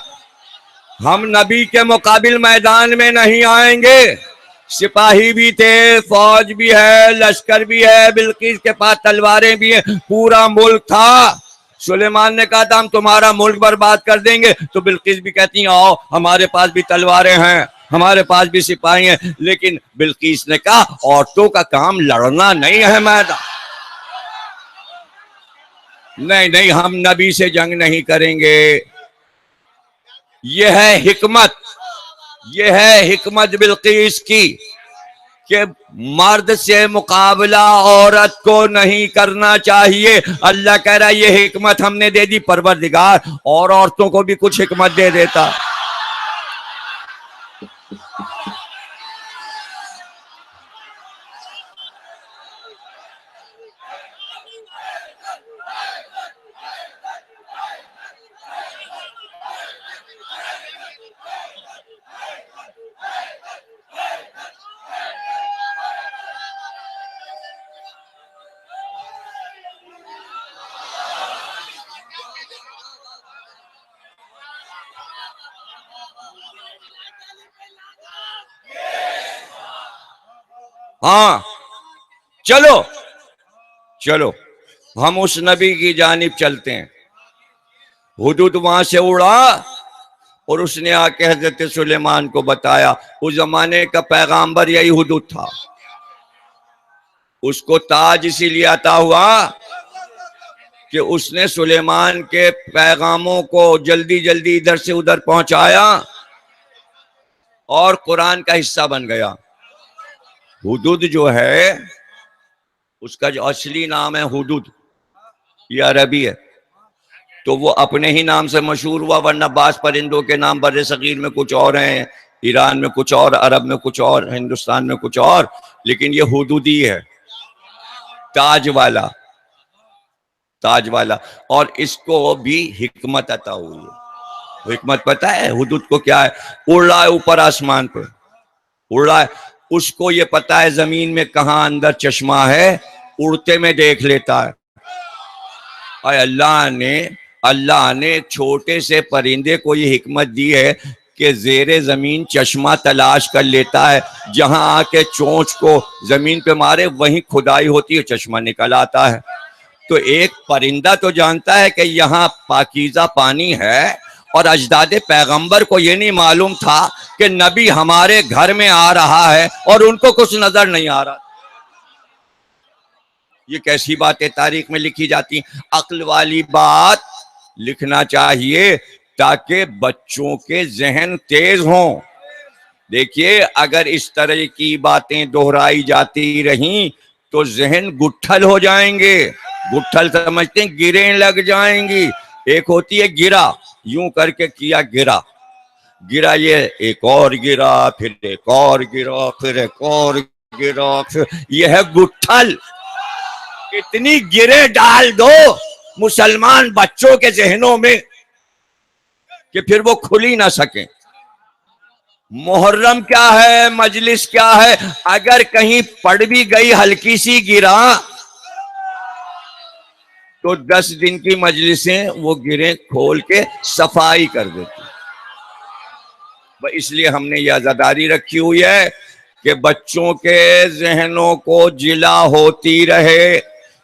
ہم نبی کے مقابل میدان میں نہیں آئیں گے۔ سپاہی بھی تھے، فوج بھی ہے، لشکر بھی ہے، بلقیس کے پاس تلواریں بھی ہیں، پورا ملک تھا۔ سلیمان نے کہا تھا ہم تمہارا ملک برباد کر دیں گے، تو بلقیس بھی کہتی ہیں آؤ ہمارے پاس بھی تلواریں ہیں، ہمارے پاس بھی سپاہی ہیں۔ لیکن بلقیس نے کہا عورتوں کا کام لڑنا نہیں ہے میدان، نہیں ہم نبی سے جنگ نہیں کریں گے۔ یہ ہے حکمت، یہ ہے حکمت بلقیس کی کہ مرد سے مقابلہ عورت کو نہیں کرنا چاہیے۔ اللہ کہہ رہا ہے یہ حکمت ہم نے دے دی، پروردگار اور عورتوں کو بھی کچھ حکمت دے دیتا۔ ہاں چلو چلو ہم اس نبی کی جانب چلتے ہیں۔ حدود وہاں سے اڑا اور اس نے آ کے حضرت سلیمان کو بتایا۔ اس زمانے کا پیغامبر یہی حدود تھا، اس کو تاج اسی لیے عطا ہوا کہ اس نے سلیمان کے پیغاموں کو جلدی جلدی ادھر سے ادھر پہنچایا اور قرآن کا حصہ بن گیا۔ حدود جو ہے اس کا جو اصلی نام ہے حدود، یہ عربی ہے، تو وہ اپنے ہی نام سے مشہور ہوا، ورنہ بعض پرندوں کے نام بر صغیر میں کچھ اور ہیں، ایران میں کچھ اور، عرب میں کچھ اور، ہندوستان میں کچھ اور، لیکن یہ حدودی ہے، تاج والا، تاج والا۔ اور اس کو بھی حکمت عطا ہوئی ہے۔ حکمت پتہ ہے حدود کو کیا ہے؟ اڑ رہا ہے اوپر آسمان پہ، اڑ رہا ہے، اس کو یہ پتہ ہے زمین میں کہاں اندر چشمہ ہے، اڑتے میں دیکھ لیتا ہے۔ اور اللہ نے ایک چھوٹے سے پرندے کو یہ حکمت دی ہے کہ زیر زمین چشمہ تلاش کر لیتا ہے، جہاں آ کے چونچ کو زمین پہ مارے وہیں کھدائی ہوتی ہے، چشمہ نکل آتا ہے۔ تو ایک پرندہ تو جانتا ہے کہ یہاں پاکیزہ پانی ہے، اور اجداد پیغمبر کو یہ نہیں معلوم تھا کہ نبی ہمارے گھر میں آ رہا ہے اور ان کو کچھ نظر نہیں آ رہا۔ یہ کیسی باتیں تاریخ میں لکھی جاتی ہیں؟ عقل والی بات لکھنا چاہیے تاکہ بچوں کے ذہن تیز ہوں۔ دیکھیے اگر اس طرح کی باتیں دہرائی جاتی رہیں تو ذہن گٹھل ہو جائیں گے، گٹھل سمجھتے ہیں گریں لگ جائیں گی، ایک ہوتی ہے گرا، یوں کر کے کیا گرا، گرا یہ ایک اور گرا، پھر ایک اور گرا، پھر ایک اور گرا، پھر یہ ہے گٹھل. اتنی گرے ڈال دو مسلمان بچوں کے ذہنوں میں کہ پھر وہ کھل ہی نہ سکیں. محرم کیا ہے، مجلس کیا ہے، اگر کہیں پڑ بھی گئی ہلکی سی گرا تو 10 دن کی مجلسیں وہ گریں کھول کے صفائی کر دیتی. اس لیے ہم نے یہ عزاداری رکھی ہوئی ہے کہ بچوں کے ذہنوں کو جلا ہوتی رہے،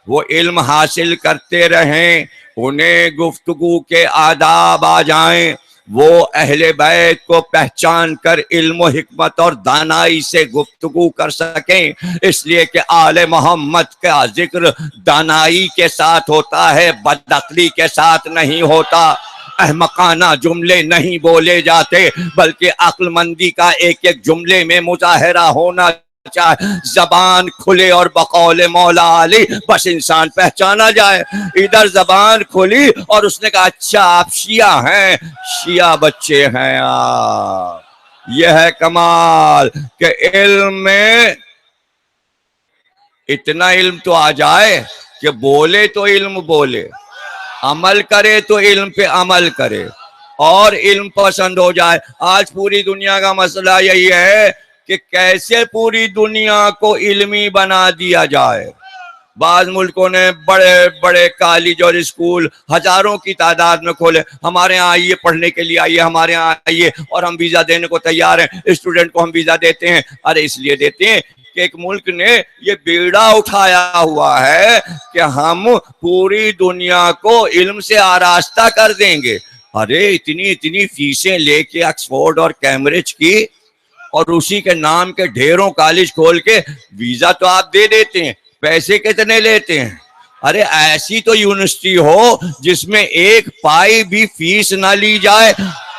وہ علم حاصل کرتے رہیں، انہیں گفتگو کے آداب آ جائیں، وہ اہل بیت کو پہچان کر علم و حکمت اور دانائی سے گفتگو کر سکیں. اس لیے کہ آل محمد کا ذکر دانائی کے ساتھ ہوتا ہے، بدعقلی کے ساتھ نہیں ہوتا. احمقانہ جملے نہیں بولے جاتے بلکہ عقل مندی کا ایک ایک جملے میں مظاہرہ ہونا چاہے. زبان کھلے اور بقول مولا علی بس انسان پہچانا جائے. ادھر زبان کھلی اور اس نے کہا اچھا آپ شیعہ ہیں، شیعہ بچے ہیں آپ. یہ ہے کمال کہ علم میں اتنا علم تو آ جائے کہ بولے تو علم بولے، عمل کرے تو علم پہ عمل کرے اور علم پسند ہو جائے. آج پوری دنیا کا مسئلہ یہی ہے کہ کیسے پوری دنیا کو علمی بنا دیا جائے. بعض ملکوں نے بڑے بڑے کالج اور اسکول ہزاروں کی تعداد میں کھولے. ہمارے ہاں آئیے پڑھنے کے لیے، آئیے ہمارے ہاں آئیے، اور ہم ویزا دینے کو تیار ہیں. اسٹوڈنٹ کو ہم ویزا دیتے ہیں. ارے اس لیے دیتے ہیں کہ ایک ملک نے یہ بیڑا اٹھایا ہوا ہے کہ ہم پوری دنیا کو علم سے آراستہ کر دیں گے. ارے اتنی فیسیں لے کے آکسفورڈ اور کیمبرج کی اور اسی کے نام کے ڈھیروں کالج کھول کے ویزا تو آپ دے دیتے ہیں، پیسے کتنے لیتے ہیں؟ ارے ایسی تو یونیورسٹی ہو جس میں ایک پائی بھی فیس نہ لی جائے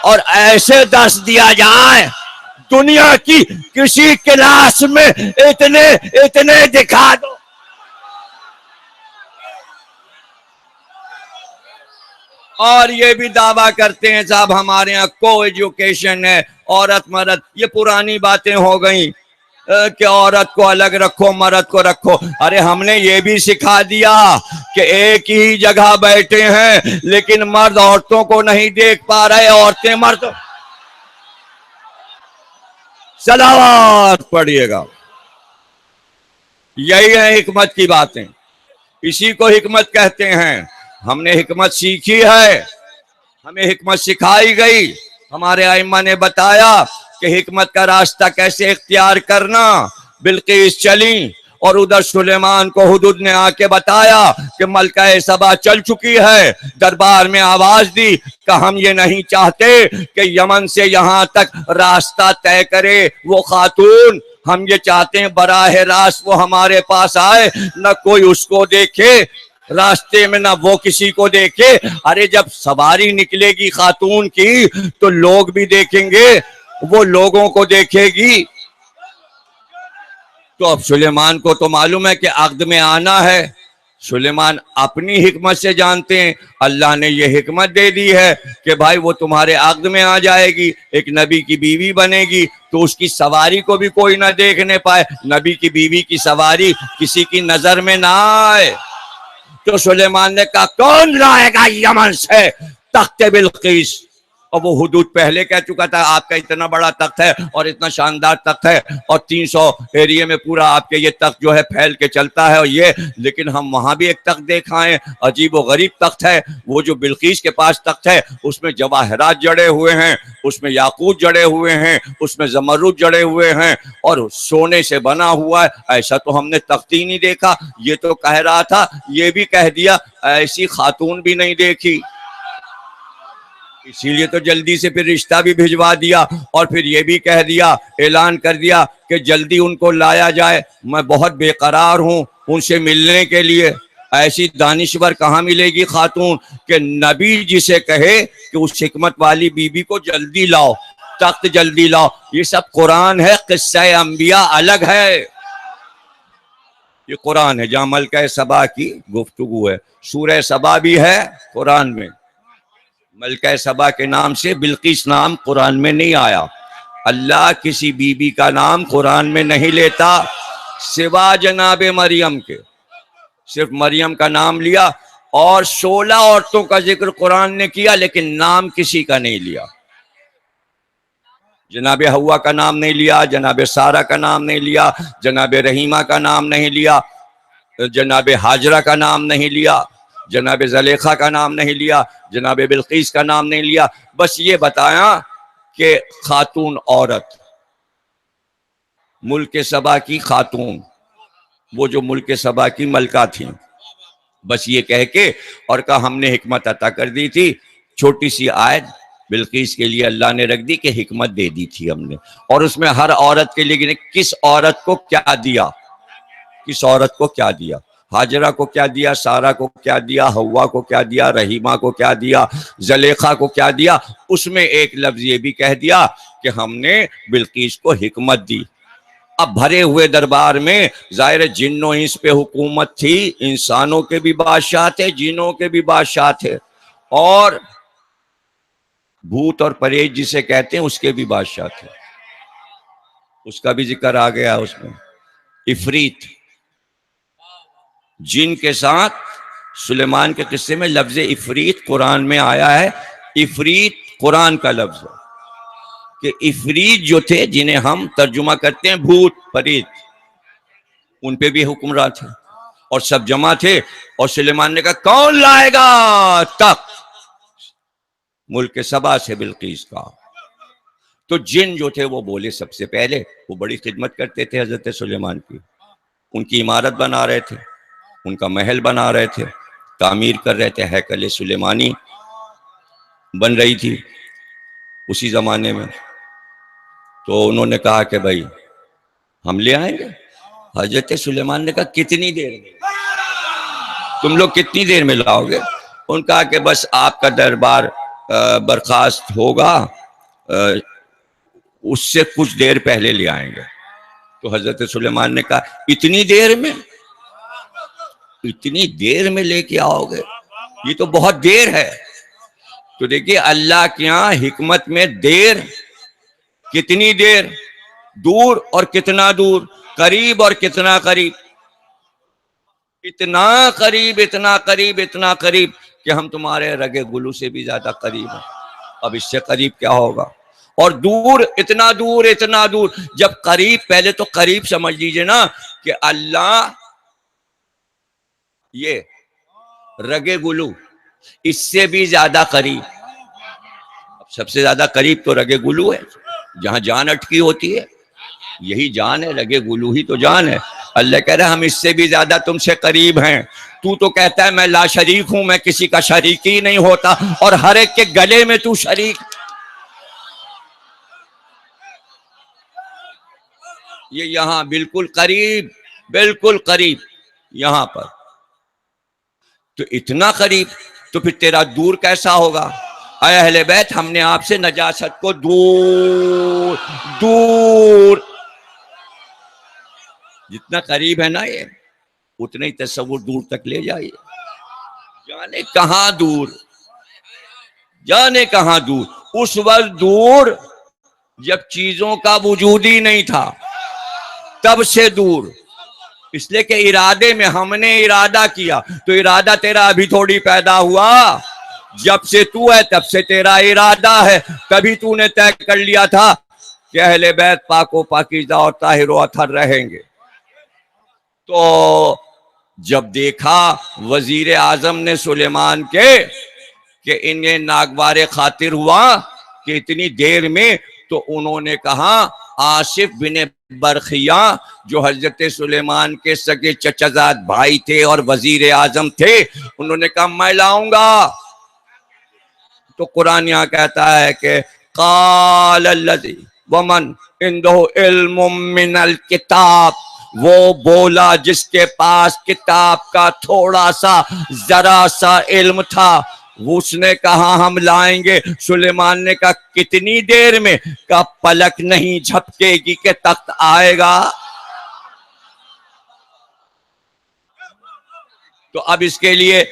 اور ایسے درس دیا جائے دنیا کی کسی کلاس میں اتنے دکھا دو. اور یہ بھی دعویٰ کرتے ہیں صاحب ہمارے ہاں کو ایجوکیشن ہے، عورت مرد. یہ پرانی باتیں ہو گئیں کہ عورت کو الگ رکھو مرد کو رکھو. ارے ہم نے یہ بھی سکھا دیا کہ ایک ہی جگہ بیٹھے ہیں لیکن مرد عورتوں کو نہیں دیکھ پا رہے، عورتیں مرد. صلوات پڑھیے گا. یہی ہے حکمت کی باتیں، اسی کو حکمت کہتے ہیں. ہم نے حکمت سیکھی ہے، ہمیں حکمت سکھائی گئی. ہمارے ائمہ نے بتایا کہ حکمت کا راستہ کیسے اختیار کرنا. بلقیس چلیں اور ادھر سلیمان کو ہدہد نے آ کے بتایا کہ ملکہ سبا چل چکی ہے. دربار میں آواز دی کہ ہم یہ نہیں چاہتے کہ یمن سے یہاں تک راستہ طے کرے وہ خاتون، ہم یہ چاہتے ہیں براہ راست وہ ہمارے پاس آئے، نہ کوئی اس کو دیکھے راستے میں، نہ وہ کسی کو دیکھے. ارے جب سواری نکلے گی خاتون کی تو لوگ بھی دیکھیں گے، وہ لوگوں کو دیکھے گی. تو اب سلیمان کو تو معلوم ہے کہ عقد میں آنا ہے. سلیمان اپنی حکمت سے جانتے ہیں اللہ نے یہ حکمت دے دی ہے کہ بھائی وہ تمہارے عقد میں آ جائے گی، ایک نبی کی بیوی بنے گی تو اس کی سواری کو بھی کوئی نہ دیکھنے پائے، نبی کی بیوی کی سواری کسی کی نظر میں نہ آئے. تو سلیمان نے کہا کون لائے گا یمن سے تخت بلقیس؟ اور وہ حدود پہلے کہہ چکا تھا آپ کا اتنا بڑا تخت ہے اور اتنا شاندار تخت ہے اور 300 ایریے میں پورا آپ کے یہ تخت جو ہے پھیل کے چلتا ہے. اور یہ لیکن ہم وہاں بھی ایک تخت دیکھائیں، عجیب و غریب تخت ہے. وہ جو بلقیس کے پاس تخت ہے اس میں جواہرات جڑے ہوئے ہیں، اس میں یاقوت جڑے ہوئے ہیں، اس میں زمرد جڑے ہوئے ہیں اور سونے سے بنا ہوا ہے. ایسا تو ہم نے تخت ہی نہیں دیکھا. یہ تو کہہ رہا تھا، یہ بھی کہہ دیا ایسی خاتون بھی نہیں دیکھی. اسی لیے تو جلدی سے پھر رشتہ بھی بھجوا دیا اور پھر یہ بھی کہہ دیا، اعلان کر دیا کہ جلدی ان کو لایا جائے. میں بہت بے قرار ہوں ان سے ملنے کے لیے. ایسی دانشور کہاں ملے گی خاتون کہ نبی جسے کہے کہ اس حکمت والی بی بی کو جلدی لاؤ، تخت جلدی لاؤ. یہ سب قرآن ہے، قصہ انبیاء الگ ہے. یہ قرآن ہے جہاں ملکہ سبا کی گفتگو ہے. سورہ سبا بھی ہے قرآن میں. ملکہ سبا کے نام سے بلقیس نام قرآن میں نہیں آیا. اللہ کسی بی بی کا نام قرآن میں نہیں لیتا سوا جناب مریم کے. صرف مریم کا نام لیا اور 16 عورتوں کا ذکر قرآن نے کیا لیکن نام کسی کا نہیں لیا. جناب حوا کا نام نہیں لیا, جناب سارہ کا نام نہیں لیا, جناب رحیمہ کا نام نہیں لیا, جناب ہاجرہ کا نام نہیں لیا, جناب زلیخا کا نام نہیں لیا, جناب بلقیس کا نام نہیں لیا. بس یہ بتایا کہ خاتون عورت, ملک سبا کی خاتون, وہ جو ملک سبا کی ملکہ تھیں. بس یہ کہہ کے اور کہا ہم نے حکمت عطا کر دی تھی. چھوٹی سی آیت بلقیس کے لیے اللہ نے رکھ دی کہ حکمت دے دی تھی ہم نے, اور اس میں ہر عورت کے لیے کس عورت کو کیا دیا, کس عورت کو کیا دیا. ہاجرہ کو کیا دیا, سارہ کو کیا دیا, حوا کو کیا دیا, رحیمہ کو کیا دیا, زلیخا کو کیا دیا. اس میں ایک لفظ یہ بھی کہہ دیا کہ ہم نے بلقیس کو حکمت دی. اب بھرے ہوئے دربار میں ظاہر جن و انس پہ حکومت تھی, انسانوں کے بھی بادشاہ تھے, جنوں کے بھی بادشاہ تھے, اور بھوت اور پریت جسے کہتے ہیں اس کے بھی بادشاہ تھے. اس کا بھی ذکر آ گیا اس میں. عفریت, جن کے ساتھ سلیمان کے قصے میں لفظ عفریت قرآن میں آیا ہے. عفریت قرآن کا لفظ ہے کہ عفریت جو تھے جنہیں ہم ترجمہ کرتے ہیں بھوت پریت, ان پہ بھی حکمراں تھے اور سب جمع تھے. اور سلیمان نے کہا کون لائے گا تخت ملک سبا سے بلقیس کا. تو جن جو تھے وہ بولے سب سے پہلے, وہ بڑی خدمت کرتے تھے حضرت سلیمان کی. ان کی عمارت بنا رہے تھے, ان کا محل بنا رہے تھے, تعمیر کر رہے تھے. ہیکل سلیمانی بن رہی تھی اسی زمانے میں. تو انہوں نے کہا کہ بھائی ہم لے آئیں گے. حضرت سلیمان نے کہا کتنی دیر میں, تم لوگ کتنی دیر میں لاؤ گے. ان کہا کہ بس آپ کا دربار برخاست ہوگا اس سے کچھ دیر پہلے لے آئیں گے. تو حضرت سلیمان نے کہا اتنی دیر میں, اتنی دیر میں لے کے آؤ گے, یہ تو بہت دیر ہے. تو دیکھیے اللہ کے یہاں حکمت میں دیر, کتنی دیر, دور اور کتنا دور, قریب اور کتنا قریب. اتنا قریب, اتنا قریب, اتنا قریب کہ ہم تمہارے رگے گلو سے بھی زیادہ قریب ہیں. اب اس سے قریب کیا ہوگا. اور دور, اتنا دور, اتنا دور. جب قریب, پہلے تو قریب سمجھ لیجئے نا کہ اللہ یہ رگے گلو اس سے بھی زیادہ قریب. اب سب سے زیادہ قریب تو رگے گلو ہے, جہاں جان اٹکی ہوتی ہے یہی جان ہے, رگے گلو ہی تو جان ہے. اللہ کہہ رہا ہے ہم اس سے بھی زیادہ تم سے قریب ہیں. تو کہتا ہے میں لا شریک ہوں, میں کسی کا شریک ہی نہیں ہوتا, اور ہر ایک کے گلے میں تو شریک. یہ یہاں بالکل قریب, بالکل قریب یہاں پر. تو اتنا قریب, تو پھر تیرا دور کیسا ہوگا. اے اہل بیت ہم نے آپ سے نجاست کو دور دور, جتنا قریب ہے نا یہ اتنا ہی تصور دور تک لے جائیے. جانے کہاں دور, جانے کہاں دور. اس وقت دور جب چیزوں کا وجود ہی نہیں تھا, تب سے دور. اس لیے کہ ارادے میں ہم نے ارادہ کیا, تو ارادہ تیرا ابھی تھوڑی پیدا ہوا. جب سے تو ہے تب سے تیرا ارادہ ہے. کبھی تو نے طے کر لیا تھا کہ اہل بیت پاک و پاکیزہ اور طاہر و اطہر رہیں گے. تو جب دیکھا وزیر اعظم نے سلیمان کے کہ انہیں ناگوار خاطر ہوا کہ اتنی دیر میں, تو انہوں نے کہا آصف بن برخیا جو حضرت سلیمان کے سگے چچزاد بھائی تھے اور وزیر اعظم تھے, انہوں نے کہا میں لاؤں گا. تو قرآن یہاں کہتا ہے کہ قال الذی ومن عنده علم من الکتاب, وہ بولا جس کے پاس کتاب کا تھوڑا سا ذرا سا علم تھا, اس نے کہا ہم لائیں گے. سلیمان نے کہا کتنی دیر میں, کہا پلک نہیں جھپکے گی کہ تخت آئے گا. تو اب اس کے لیے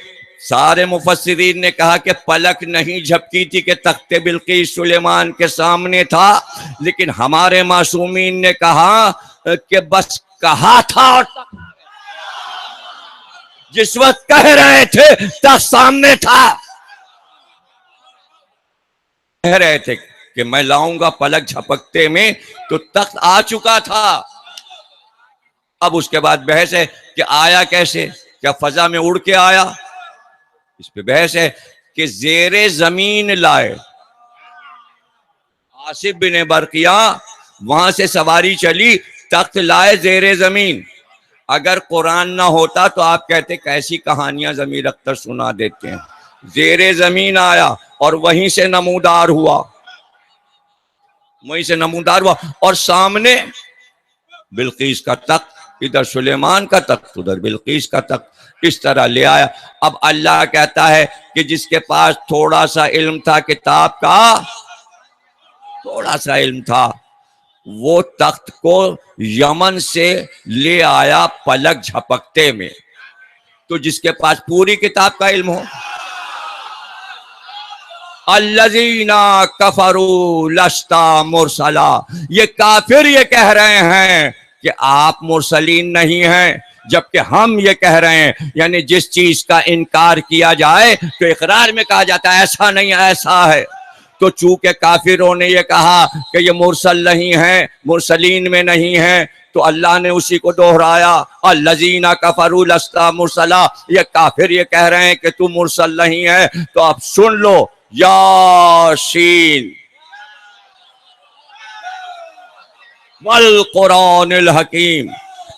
سارے مفسرین نے کہا کہ پلک نہیں جھپکی تھی کہ تخت بلقیس سلیمان کے سامنے تھا، لیکن ہمارے معصومین نے کہا کہ بس کہا تھا، جس وقت کہہ رہے تھے تخت سامنے تھا، کہہ رہے تھے کہ میں لاؤں گا پلک جھپکتے میں، تو تخت آ چکا تھا۔ اب اس کے بعد بحث ہے کہ آیا کیسے، کیا فضا میں اڑ کے آیا؟ اس پہ بحث ہے کہ زیر زمین لائے، آصف بن برقیہ وہاں سے سواری چلی، تخت لائے زیر زمین۔ اگر قرآن نہ ہوتا تو آپ کہتے کیسی کہانیاں ضمیر اختر سنا دیتے ہیں۔ زیر زمین آیا اور وہیں سے نمودار ہوا، وہیں سے نمودار ہوا، اور سامنے بلقیس کا تخت، ادھر سلیمان کا تخت، ادھر بلقیس کا تخت، اس طرح لے آیا۔ اب اللہ کہتا ہے کہ جس کے پاس تھوڑا سا علم تھا کتاب کا، تھوڑا سا علم تھا، وہ تخت کو یمن سے لے آیا پلک جھپکتے میں۔ تو جس کے پاس پوری کتاب کا علم ہو، الذین کفروا لست مرسلا، یہ کافر یہ کہہ رہے ہیں کہ آپ مرسلین نہیں ہیں، جبکہ ہم یہ کہہ رہے ہیں، یعنی جس چیز کا انکار کیا جائے تو اقرار میں کہا جاتا ہے ایسا نہیں ایسا ہے۔ تو چونکہ کافروں نے یہ کہا کہ یہ مرسل نہیں ہیں، مرسلین میں نہیں ہیں، تو اللہ نے اسی کو دوہرایا، الذین کفروا لست مرسلا، یہ کافر یہ کہہ رہے ہیں کہ تو مرسل نہیں ہے۔ تو اب سن لو، یاسین والقرآن الحکیم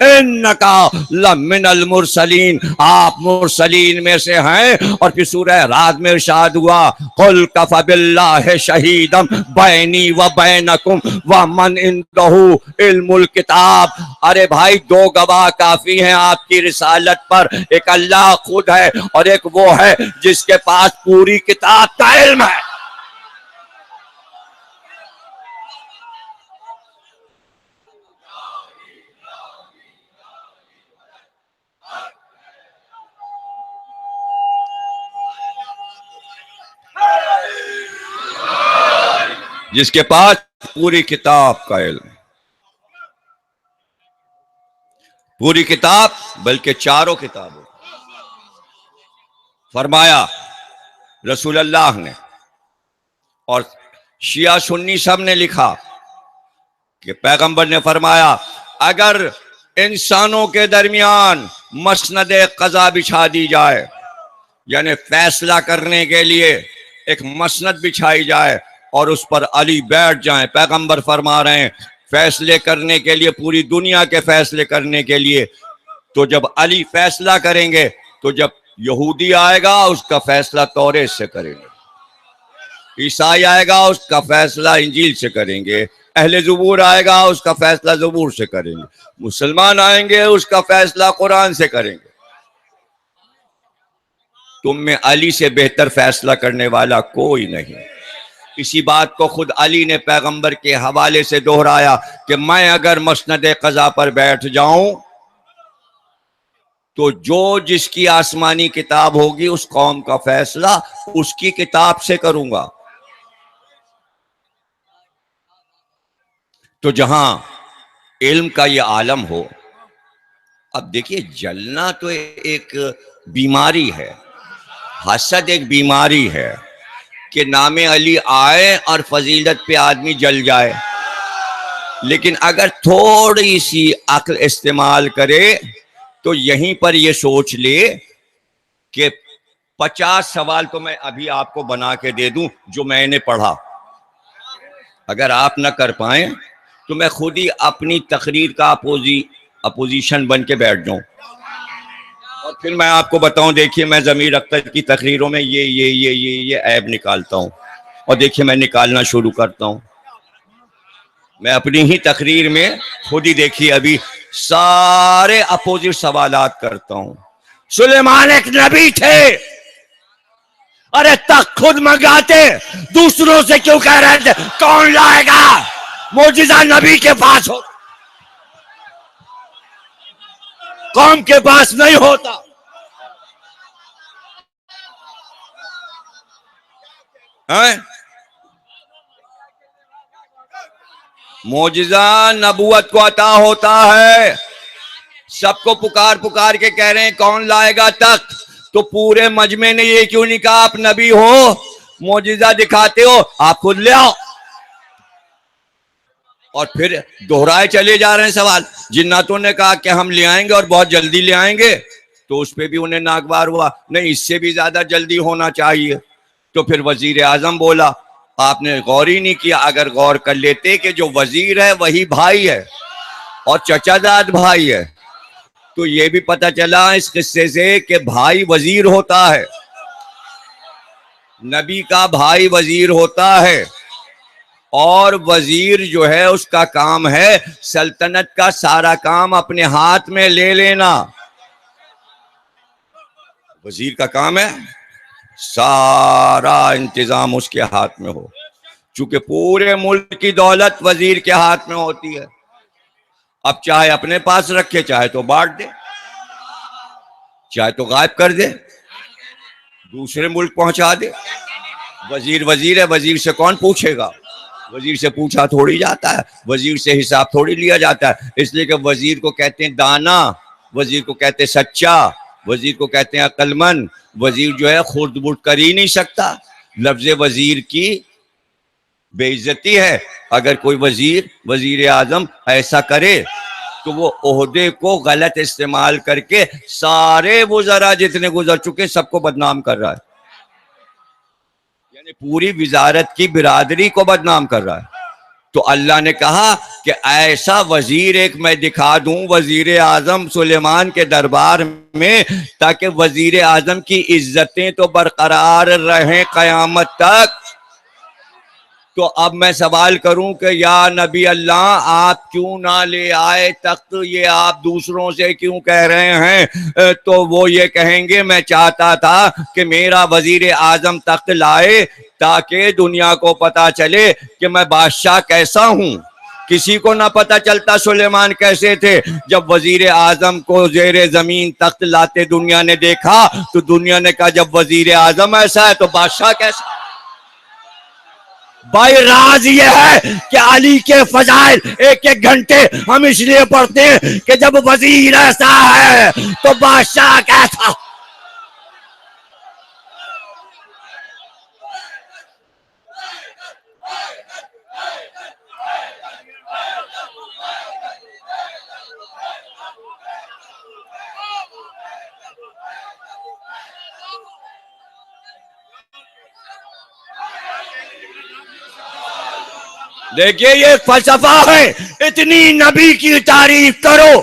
انکا لمن المرسلین، آپ مرسلین میں سے ہیں۔ اور پھر سورہ رعد میں ارشاد ہوا، قل کفی باللہ شہیدا بینی و بینکم ومن عندہ علم الکتاب۔ ارے بھائی، دو گواہ کافی ہیں آپ کی رسالت پر، ایک اللہ خود ہے اور ایک وہ ہے جس کے پاس پوری کتاب کا علم ہے۔ جس کے پاس پوری کتاب کا علم، پوری کتاب بلکہ چاروں کتابوں، فرمایا رسول اللہ نے اور شیعہ سنی سب نے لکھا کہ پیغمبر نے فرمایا اگر انسانوں کے درمیان مسند قضا بچھا دی جائے، یعنی فیصلہ کرنے کے لیے ایک مسند بچھائی جائے اور اس پر علی بیٹھ جائیں، پیغمبر فرما رہے ہیں فیصلے کرنے کے لیے، پوری دنیا کے فیصلے کرنے کے لیے، تو جب علی فیصلہ کریں گے تو جب یہودی آئے گا اس کا فیصلہ توریت سے کریں گے، عیسائی آئے گا اس کا فیصلہ انجیل سے کریں گے، اہل زبور آئے گا اس کا فیصلہ زبور سے کریں گے، مسلمان آئیں گے اس کا فیصلہ قرآن سے کریں گے۔ تم میں علی سے بہتر فیصلہ کرنے والا کوئی نہیں۔ اسی بات کو خود علی نے پیغمبر کے حوالے سے دوہرایا کہ میں اگر مسند قضا پر بیٹھ جاؤں تو جو جس کی آسمانی کتاب ہوگی اس قوم کا فیصلہ اس کی کتاب سے کروں گا۔ تو جہاں علم کا یہ عالم ہو، اب دیکھیے جلنا تو ایک بیماری ہے، حسد ایک بیماری ہے کہ نام علی آئے اور فضیلت پہ آدمی جل جائے، لیکن اگر تھوڑی سی عقل استعمال کرے تو یہیں پر یہ سوچ لے کہ 50 سوال تو میں ابھی آپ کو بنا کے دے دوں جو میں نے پڑھا، اگر آپ نہ کر پائیں تو میں خود ہی اپنی تقریر کا اپوزیشن بن کے بیٹھ جاؤں اور پھر میں آپ کو بتاؤں دیکھیے میں ضمیر اختر کی تقریروں میں یہ عیب نکالتا ہوں، اور دیکھیے میں نکالنا شروع کرتا ہوں، میں اپنی ہی تقریر میں خود ہی دیکھیے ابھی سارے اپوزٹ سوالات کرتا ہوں۔ سلیمان ایک نبی تھے، ارے تخت خود منگاتے، دوسروں سے کیوں کہہ رہے تھے کون لائے گا؟ معجزہ نبی کے پاس ہو، قوم کے پاس نہیں ہوتا۔ ہیں؟ معجزہ نبوت کو عطا ہوتا ہے. سب کو پکار پکار کے کہہ رہے ہیں کون لائے گا تخت؟ تو پورے مجمع نے یہ کیوں نہیں کہا آپ نبی ہو، معجزہ دکھاتے ہو، آپ خود لے آؤ؟ اور پھر دہرائے چلے جا رہے ہیں سوال. جناتوں نے کہا کہ ہم لے آئیں گے اور بہت جلدی لے آئیں گے، تو اس پہ بھی انہیں ناگوار ہوا، نہیں اس سے بھی زیادہ جلدی ہونا چاہیے. تو پھر وزیر اعظم بولا. آپ نے غور ہی نہیں کیا، اگر غور کر لیتے کہ جو وزیر ہے وہی بھائی ہے اور چچا داد بھائی ہے، تو یہ بھی پتہ چلا اس قصے سے کہ بھائی وزیر ہوتا ہے، نبی کا بھائی وزیر ہوتا ہے. اور وزیر جو ہے اس کا کام ہے سلطنت کا سارا کام اپنے ہاتھ میں لے لینا. وزیر کا کام ہے سارا انتظام اس کے ہاتھ میں ہو، چونکہ پورے ملک کی دولت وزیر کے ہاتھ میں ہوتی ہے. اب چاہے اپنے پاس رکھے، چاہے تو بانٹ دے، چاہے تو غائب کر دے، دوسرے ملک پہنچا دے. وزیر وزیر ہے، وزیر سے کون پوچھے گا؟ وزیر سے پوچھا تھوڑی جاتا ہے، وزیر سے حساب تھوڑی لیا جاتا ہے. اس لیے کہ وزیر کو کہتے ہیں دانا، وزیر کو کہتے ہیں سچا، وزیر کو کہتے ہیں عقل مند. وزیر جو ہے خرد برد کر ہی نہیں سکتا. لفظ وزیر کی بے عزتی ہے. اگر کوئی وزیر اعظم ایسا کرے تو وہ عہدے کو غلط استعمال کر کے سارے وزراء جتنے گزر چکے سب کو بدنام کر رہا ہے، یعنی پوری وزارت کی برادری کو بدنام کر رہا ہے. تو اللہ نے کہا کہ ایسا وزیر ایک میں دکھا دوں وزیر اعظم سلیمان کے دربار میں، تاکہ وزیر اعظم کی عزتیں تو برقرار رہیں قیامت تک. تو اب میں سوال کروں کہ یا نبی اللہ آپ کیوں نہ لے آئے تخت؟ یہ آپ دوسروں سے کیوں کہہ رہے ہیں؟ تو وہ یہ کہیں گے میں چاہتا تھا کہ میرا وزیر اعظم تخت لائے تاکہ دنیا کو پتا چلے کہ میں بادشاہ کیسا ہوں. کسی کو نہ پتا چلتا سلیمان کیسے تھے. جب وزیر اعظم کو زیر زمین تخت لاتے دنیا نے دیکھا تو دنیا نے کہا جب وزیر اعظم ایسا ہے تو بادشاہ کیسا؟ بھائی راز یہ ہے کہ علی کے فضائل ایک ایک گھنٹے ہم اس لیے پڑھتے ہیں کہ جب وزیر ایسا ہے تو بادشاہ کیسا؟ دیکھیے یہ فلسفہ ہے. اتنی نبی کی تعریف کرو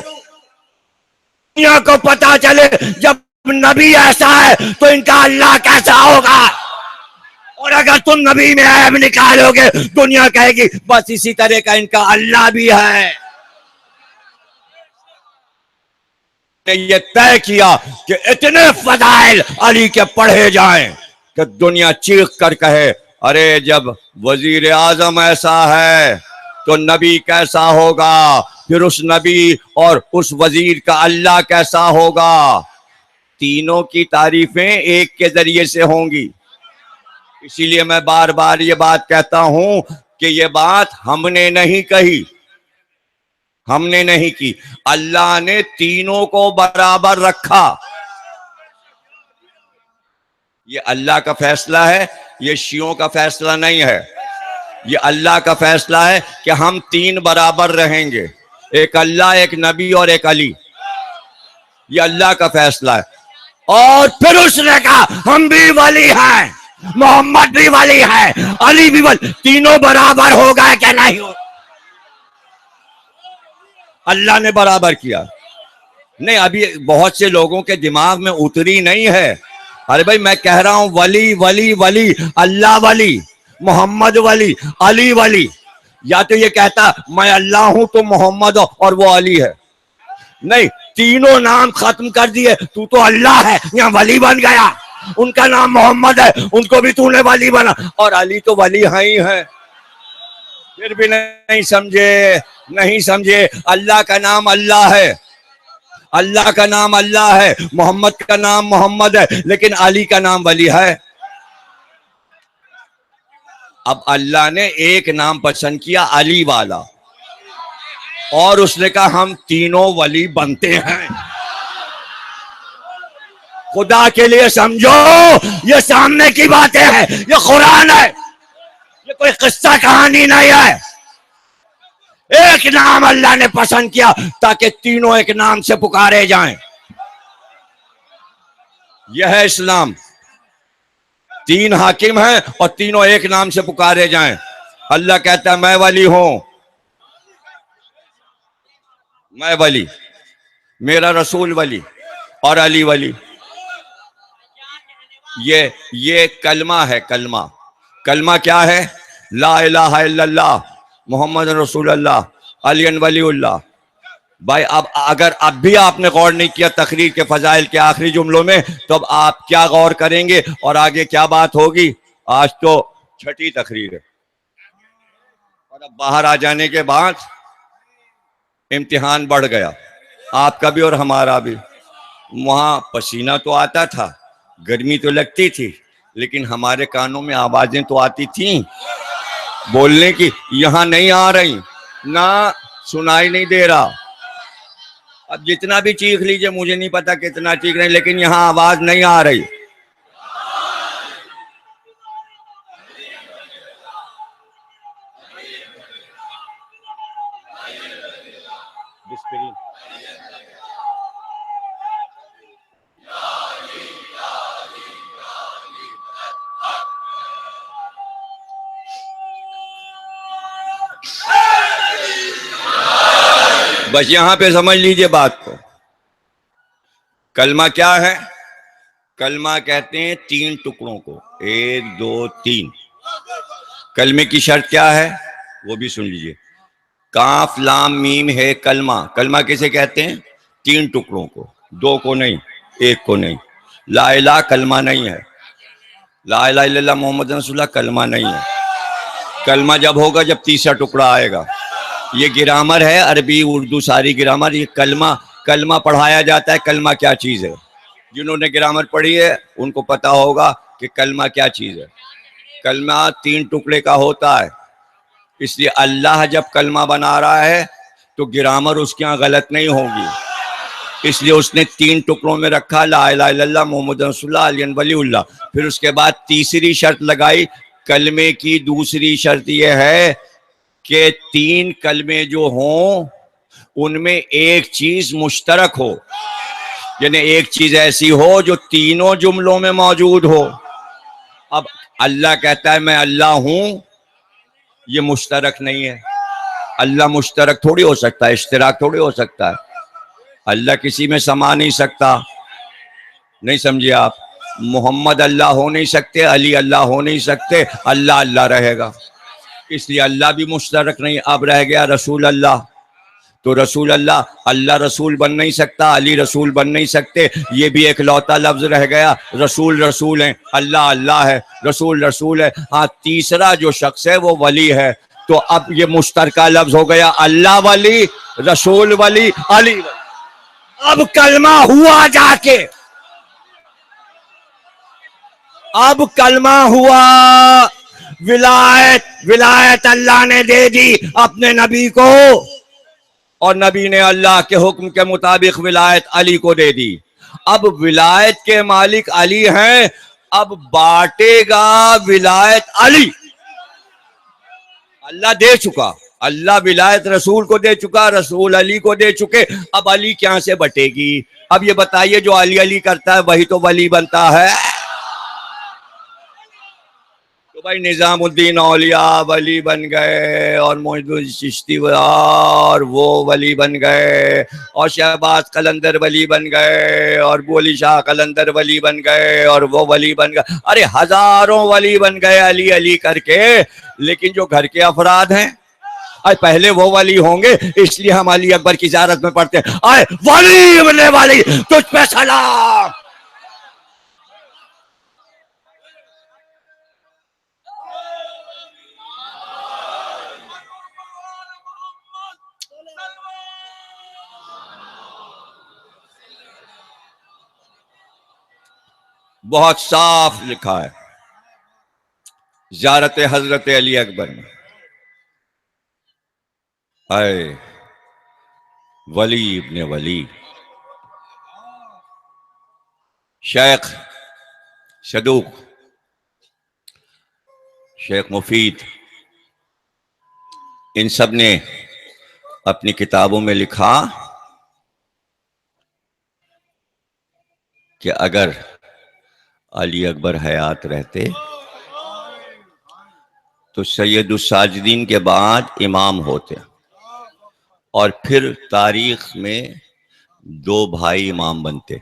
دنیا کو پتا چلے جب نبی ایسا ہے تو ان کا اللہ کیسا ہوگا. اور اگر تم نبی میں عیب نکالو گے دنیا کہے گی بس اسی طرح کا ان کا اللہ بھی ہے. نے یہ طے کیا کہ اتنے فضائل علی کے پڑھے جائیں کہ دنیا چیخ کر کہے ارے جب وزیر اعظم ایسا ہے تو نبی کیسا ہوگا، پھر اس نبی اور اس وزیر کا اللہ کیسا ہوگا. تینوں کی تعریفیں ایک کے ذریعے سے ہوں گی. اسی لیے میں بار بار یہ بات کہتا ہوں کہ یہ بات ہم نے نہیں کہی، ہم نے نہیں کی، اللہ نے تینوں کو برابر رکھا. یہ اللہ کا فیصلہ ہے، یہ شیعوں کا فیصلہ نہیں ہے. یہ اللہ کا فیصلہ ہے کہ ہم تین برابر رہیں گے، ایک اللہ، ایک نبی اور ایک علی. یہ اللہ کا فیصلہ ہے. اور پھر اس نے کہا ہم بھی ولی ہیں، محمد بھی ولی ہے، علی بھی ولی. تینوں برابر ہو گئے کہ نہیں ہو؟ اللہ نے برابر کیا. نہیں ابھی بہت سے لوگوں کے دماغ میں اتری نہیں ہے. ارے بھائی میں کہہ رہا ہوں ولی ولی ولی، اللہ ولی، محمد ولی، علی ولی. یا تو یہ کہتا میں اللہ ہوں تو محمد اور وہ علی ہے. نہیں، تینوں نام ختم کر دیے. تو اللہ ہے یا ولی بن گیا. ان کا نام محمد ہے، ان کو بھی تو نے ولی بنا، اور علی تو ولی ہی ہے. پھر بھی نہیں سمجھے، نہیں سمجھے. اللہ کا نام اللہ ہے، اللہ کا نام اللہ ہے، محمد کا نام محمد ہے، لیکن علی کا نام ولی ہے. اب اللہ نے ایک نام پسند کیا علی والا، اور اس نے کہا ہم تینوں ولی بنتے ہیں۔ خدا کے لیے سمجھو، یہ سامنے کی باتیں ہیں، یہ قرآن ہے، یہ کوئی قصہ کہانی نہیں ہے۔ ایک نام اللہ نے پسند کیا تاکہ تینوں ایک نام سے پکارے جائیں۔ یہ ہے اسلام، تین حاکم ہیں اور تینوں ایک نام سے پکارے جائیں۔ اللہ کہتا ہے میں ولی ہوں، میں ولی، میرا رسول ولی اور علی ولی۔ یہ کلمہ ہے، کلمہ۔ کلمہ کیا ہے؟ لا الہ الا اللہ محمد رسول اللہ علی ولی اللہ۔ بھائی اب اگر اب بھی آپ نے غور نہیں کیا تقریر کے فضائل کے آخری جملوں میں، تو اب آپ کیا غور کریں گے اور آگے کیا بات ہوگی؟ آج تو چھٹی تقریر ہے، اور اب باہر آ جانے کے بعد امتحان بڑھ گیا، آپ کا بھی اور ہمارا بھی۔ وہاں پسینہ تو آتا تھا، گرمی تو لگتی تھی، لیکن ہمارے کانوں میں آوازیں تو آتی تھیں بولنے کی، یہاں نہیں آ رہی، نہ سنائی نہیں دے رہا۔ اب جتنا بھی چیخ لیجئے، مجھے نہیں پتا کتنا چیخ رہے ہیں، لیکن یہاں آواز نہیں آ رہی۔ بس یہاں پہ سمجھ لیجئے بات کو۔ کلمہ کیا ہے؟ کلمہ کہتے ہیں تین ٹکڑوں کو، ایک دو تین۔ کلمے کی شرط کیا ہے وہ بھی سن لیجئے۔ کاف لام میم ہے کلمہ۔ کلمہ کسے کہتے ہیں؟ تین ٹکڑوں کو، دو کو نہیں، ایک کو نہیں۔ لا الہ کلمہ نہیں ہے، لا الہ الا اللہ محمد رسول اللہ کلمہ نہیں ہے۔ کلمہ جب ہوگا جب تیسرا ٹکڑا آئے گا۔ یہ گرامر ہے، عربی اردو ساری گرامر۔ یہ کلمہ پڑھایا جاتا ہے، کلمہ کیا چیز ہے۔ جنہوں نے گرامر پڑھی ہے ان کو پتا ہوگا کہ کلمہ کیا چیز ہے۔ کلمہ تین ٹکڑے کا ہوتا ہے، اس لیے اللہ جب کلمہ بنا رہا ہے تو گرامر اس کے یہاں غلط نہیں ہوگی، اس لیے اس نے تین ٹکڑوں میں رکھا، لا الہ الا اللہ محمد رسول اللہ علی ولی اللہ۔ پھر اس کے بعد تیسری شرط لگائی۔ کلمے کی دوسری شرط یہ ہے کہ تین کلمے جو ہوں ان میں ایک چیز مشترک ہو، یعنی ایک چیز ایسی ہو جو تینوں جملوں میں موجود ہو۔ اب اللہ کہتا ہے میں اللہ ہوں، یہ مشترک نہیں ہے۔ اللہ مشترک تھوڑی ہو سکتا ہے، اشتراک تھوڑی ہو سکتا ہے۔ اللہ کسی میں سما نہیں سکتا، نہیں سمجھے آپ؟ محمد اللہ ہو نہیں سکتے، علی اللہ ہو نہیں سکتے، اللہ اللہ رہے گا، اس لیے اللہ بھی مشترک نہیں۔ اب رہ گیا رسول اللہ، تو رسول اللہ، اللہ رسول بن نہیں سکتا، علی رسول بن نہیں سکتے، یہ بھی ایک لوتا لفظ رہ گیا۔ رسول رسول ہیں، اللہ اللہ ہے، رسول رسول ہے۔ ہاں تیسرا جو شخص ہے وہ ولی ہے، تو اب یہ مشترکہ لفظ ہو گیا، اللہ ولی، رسول ولی، علی ولی۔ اب کلمہ ہوا جا کے، اب کلمہ ہوا، ولایت اللہ نے دے دی اپنے نبی کو، اور نبی نے اللہ کے حکم کے مطابق ولایت علی کو دے دی۔ اب ولایت کے مالک علی ہیں، اب بانٹے گا ولایت علی۔ اللہ دے چکا، اللہ ولایت رسول کو دے چکا، رسول علی کو دے چکے، اب علی کہاں سے بٹے گی؟ اب یہ بتائیے جو علی علی کرتا ہے وہی تو ولی بنتا ہے۔ تو بھائی نظام الدین اولیاء ولی بن گئے، اور معید الدین چشتی اور وہ ولی بن گئے، اور شہباز قلندر ولی بن گئے، اور بولی شاہ قلندر ولی بن گئے، اور وہ ولی بن گئے۔ ارے ہزاروں ولی بن گئے علی علی کر کے، لیکن جو گھر کے افراد ہیں پہلے وہ ولی ہوں گے، اس لیے ہم علی اکبر کی زیارت میں پڑھتے ہیں، آئے ولی ابن ولی تجھ پہ سلام۔ بہت صاف لکھا ہے، زیارت حضرت علی اکبر میں، اے ولی ابن ولی، شیخ صدوق، شیخ مفید، ان سب نے اپنی کتابوں میں لکھا کہ اگر علی اکبر حیات رہتے تو سید الساجدین کے بعد امام ہوتے، اور پھر تاریخ میں دو بھائی امام بنتے،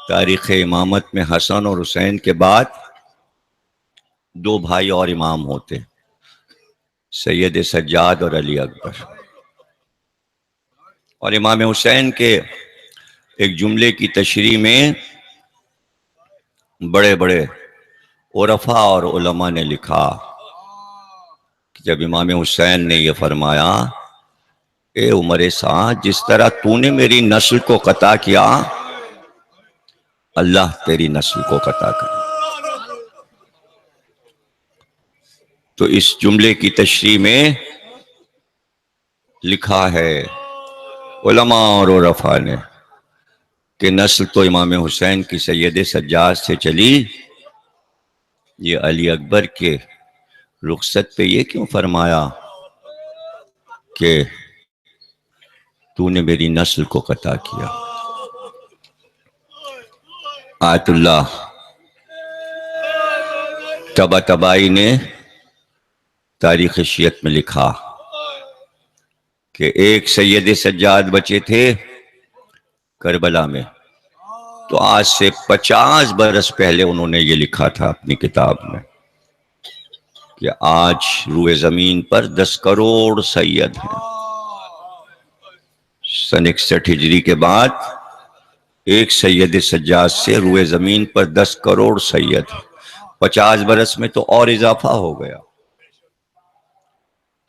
تاریخ امامت میں حسن اور حسین کے بعد دو بھائی اور امام ہوتے، سید سجاد اور علی اکبر۔ اور امام حسین کے ایک جملے کی تشریح میں بڑے بڑے عرفاء اور علماء نے لکھا کہ جب امام حسین نے یہ فرمایا، اے عمر سعد، جس طرح تو نے میری نسل کو قطع کیا، اللہ تیری نسل کو قطع کرے۔ تو اس جملے کی تشریح میں لکھا ہے علماء اور عرفاء نے کہ نسل تو امام حسین کی سید سجاد سے چلی، یہ علی اکبر کے رخصت پہ یہ کیوں فرمایا کہ تو نے میری نسل کو قطع کیا؟ آیت اللہ طباطبائی نے تاریخ شیعت میں لکھا کہ ایک سید سجاد بچے تھے کربلا میں، تو آج سے 50 برس پہلے انہوں نے یہ لکھا تھا اپنی کتاب میں کہ آج روئے زمین پر 10 کروڑ سید ہیں۔ سن 61 ہجری کے بعد ایک سید سجاد سے روئے زمین پر 10 کروڑ سید، 50 برس میں تو اور اضافہ ہو گیا۔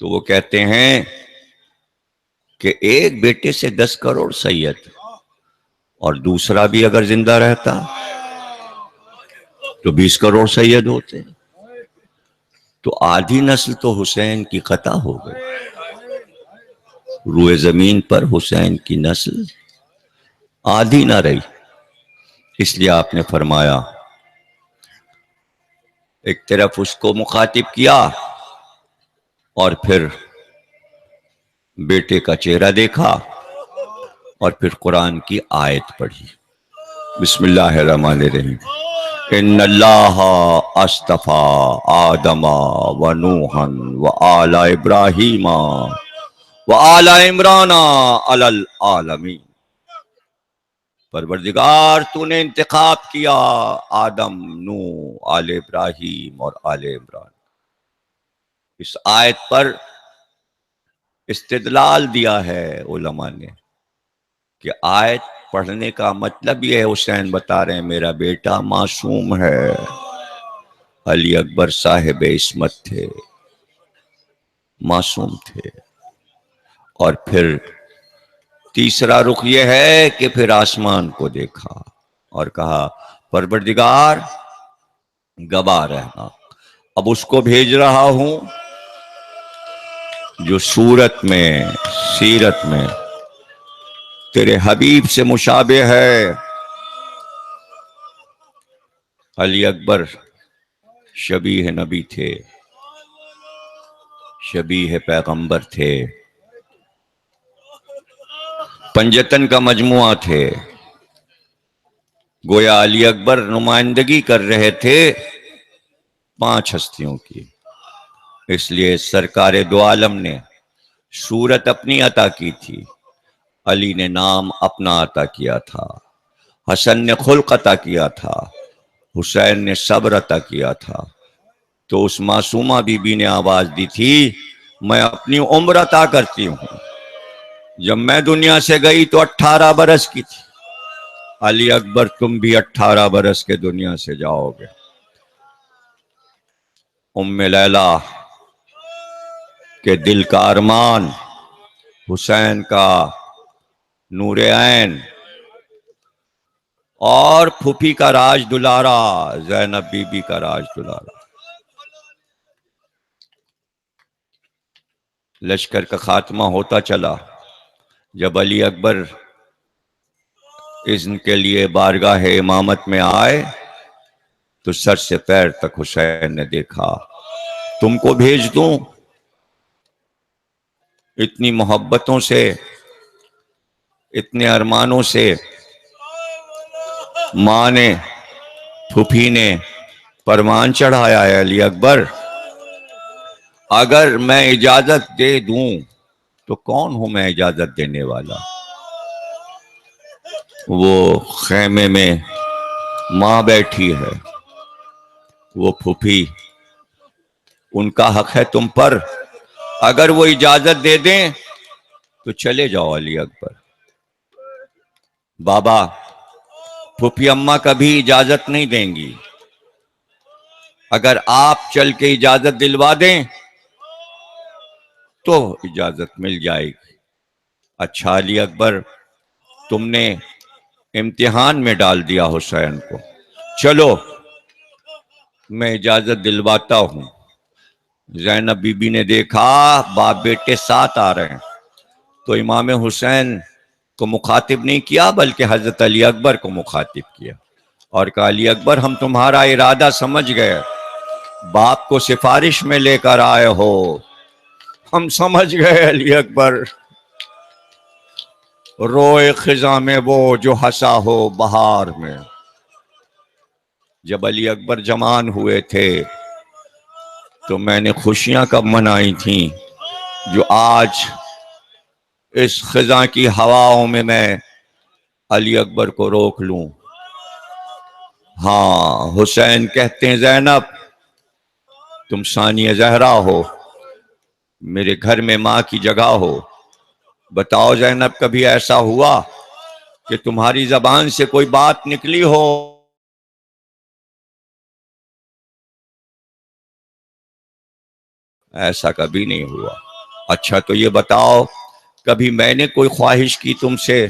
تو وہ کہتے ہیں کہ ایک بیٹے سے 10 کروڑ سید، اور دوسرا بھی اگر زندہ رہتا تو 20 کروڑ سید ہوتے، تو آدھی نسل تو حسین کی قطع ہو گئی، روئے زمین پر حسین کی نسل آدھی نہ رہی۔ اس لیے آپ نے فرمایا، ایک طرف اس کو مخاطب کیا اور پھر بیٹے کا چہرہ دیکھا اور پھر قرآن کی آیت پڑھی، بسم اللہ الرحمن الرحیم، ان اللہ اصطفی آدم و نوحا و آل ابراہیم و آل عمران علی العالمین۔ پروردگار تو نے انتخاب کیا آدم، نوح، آل ابراہیم اور آل عمران۔ اس آیت پر استدلال دیا ہے علماء نے کہ آیت پڑھنے کا مطلب یہ ہے، حسین بتا رہے ہیں میرا بیٹا معصوم ہے، علی اکبر صاحب عصمت تھے، معصوم تھے۔ اور پھر تیسرا رخ یہ ہے کہ پھر آسمان کو دیکھا اور کہا پروردگار گواہ رہنا، اب اس کو بھیج رہا ہوں جو صورت میں، سیرت میں تیرے حبیب سے مشابہ ہے۔ علی اکبر شبیہ نبی تھے، شبیہ پیغمبر تھے، پنجتن کا مجموعہ تھے۔ گویا علی اکبر نمائندگی کر رہے تھے 5 ہستیوں کی، اس لیے سرکار دو عالم نے صورت اپنی عطا کی تھی، علی نے نام اپنا عطا کیا تھا، حسن نے خلق عطا کیا تھا، حسین نے صبر عطا کیا تھا۔ تو اس معصومہ بی بی نے آواز دی تھی، میں اپنی عمر عطا کرتی ہوں، جب میں دنیا سے گئی تو 18 برس کی تھی، علی اکبر تم بھی 18 برس کے دنیا سے جاؤ گے۔ ام لیلہ کے دل کا ارمان، حسین کا نور عین، اور پھوپھی کا راج دلارا، زینب بی بی کا راج دلارا، لشکر کا خاتمہ ہوتا چلا. جب علی اکبر اذن کے لیے بارگاہ امامت میں آئے تو سر سے پیر تک حسین نے دیکھا. تم کو بھیج دوں؟ اتنی محبتوں سے، اتنے ارمانوں سے ماں نے، پھوپھی نے پروان چڑھایا ہے علی اکبر. اگر میں اجازت دے دوں تو کون ہوں میں اجازت دینے والا؟ وہ خیمے میں ماں بیٹھی ہے، وہ پھوپھی، ان کا حق ہے تم پر. اگر وہ اجازت دے دیں تو چلے جاؤ علی اکبر. بابا، پھوپھی اماں کبھی اجازت نہیں دیں گی. اگر آپ چل کے اجازت دلوا دیں تو اجازت مل جائے گی. اچھا علی اکبر، تم نے امتحان میں ڈال دیا حسین کو، چلو میں اجازت دلواتا ہوں. زینب بی بی نے دیکھا باپ بیٹے ساتھ آ رہے ہیں تو امام حسین کو مخاطب نہیں کیا بلکہ حضرت علی اکبر کو مخاطب کیا اور کہا علی اکبر ہم تمہارا ارادہ سمجھ گئے، باپ کو سفارش میں لے کر آئے ہو، ہم سمجھ گئے علی اکبر. روئے خزاں میں وہ جو ہنسا ہو بہار میں. جب علی اکبر جوان ہوئے تھے تو میں نے خوشیاں کب منائی تھیں جو آج اس خزاں کی ہواؤں میں علی اکبر کو روک لوں. ہاں، حسین کہتے ہیں زینب تم ثانیہ زہرا ہو، میرے گھر میں ماں کی جگہ ہو. بتاؤ زینب کبھی ایسا ہوا کہ تمہاری زبان سے کوئی بات نکلی ہو ایسا کبھی نہیں ہوا. اچھا تو یہ بتاؤ کبھی میں نے کوئی خواہش کی تم سے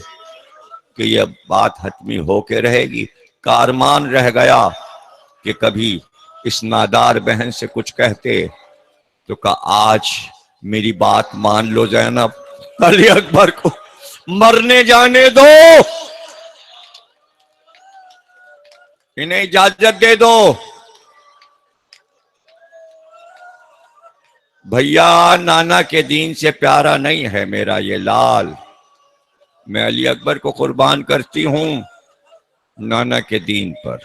کہ یہ بات حتمی ہو کے رہے گی؟ کارمان رہ گیا کہ کبھی اس نادار بہن سے کچھ کہتے تو کہا آج میری بات مان لو زینب، علی اکبر کو مرنے جانے دو، انہیں اجازت دے دو. بھیا نانا کے دین سے پیارا نہیں ہے میرا یہ لال، میں علی اکبر کو قربان کرتی ہوں نانا کے دین پر.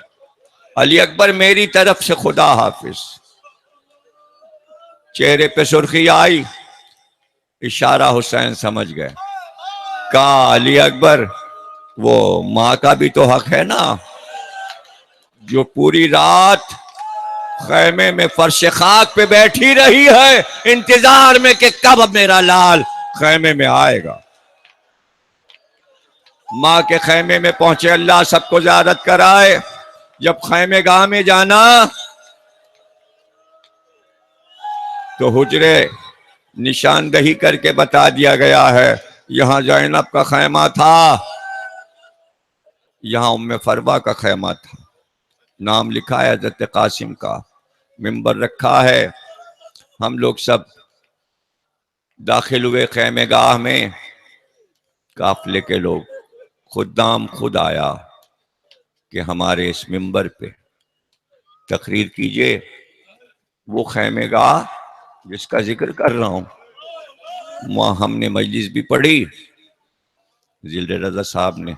علی اکبر میری طرف سے خدا حافظ. چہرے پہ سرخی آئی، اشارہ حسین سمجھ گئے. کہا علی اکبر وہ ماں کا بھی تو حق ہے نا، جو پوری رات خیمے میں فرش خاک پہ بیٹھی رہی ہے انتظار میں کہ کب میرا لال خیمے میں آئے گا. ماں کے خیمے میں پہنچے، اللہ سب کو زیارت کرائے. جب خیمے گاہ میں جانا تو حجرے نشاندہی کر کے بتا دیا گیا ہے یہاں زینب کا خیمہ تھا، یہاں ام فروا کا خیمہ تھا. نام لکھا ہے حضرت قاسم کا، منبر رکھا ہے. ہم لوگ سب داخل ہوئے خیمے گاہ میں، قافلے کے لوگ، خدام خود آیا کہ ہمارے اس منبر پہ تقریر کیجئے. وہ خیمے گاہ جس کا ذکر کر رہا ہوں، وہاں ہم نے مجلس بھی پڑھی، ذیل رضا صاحب نے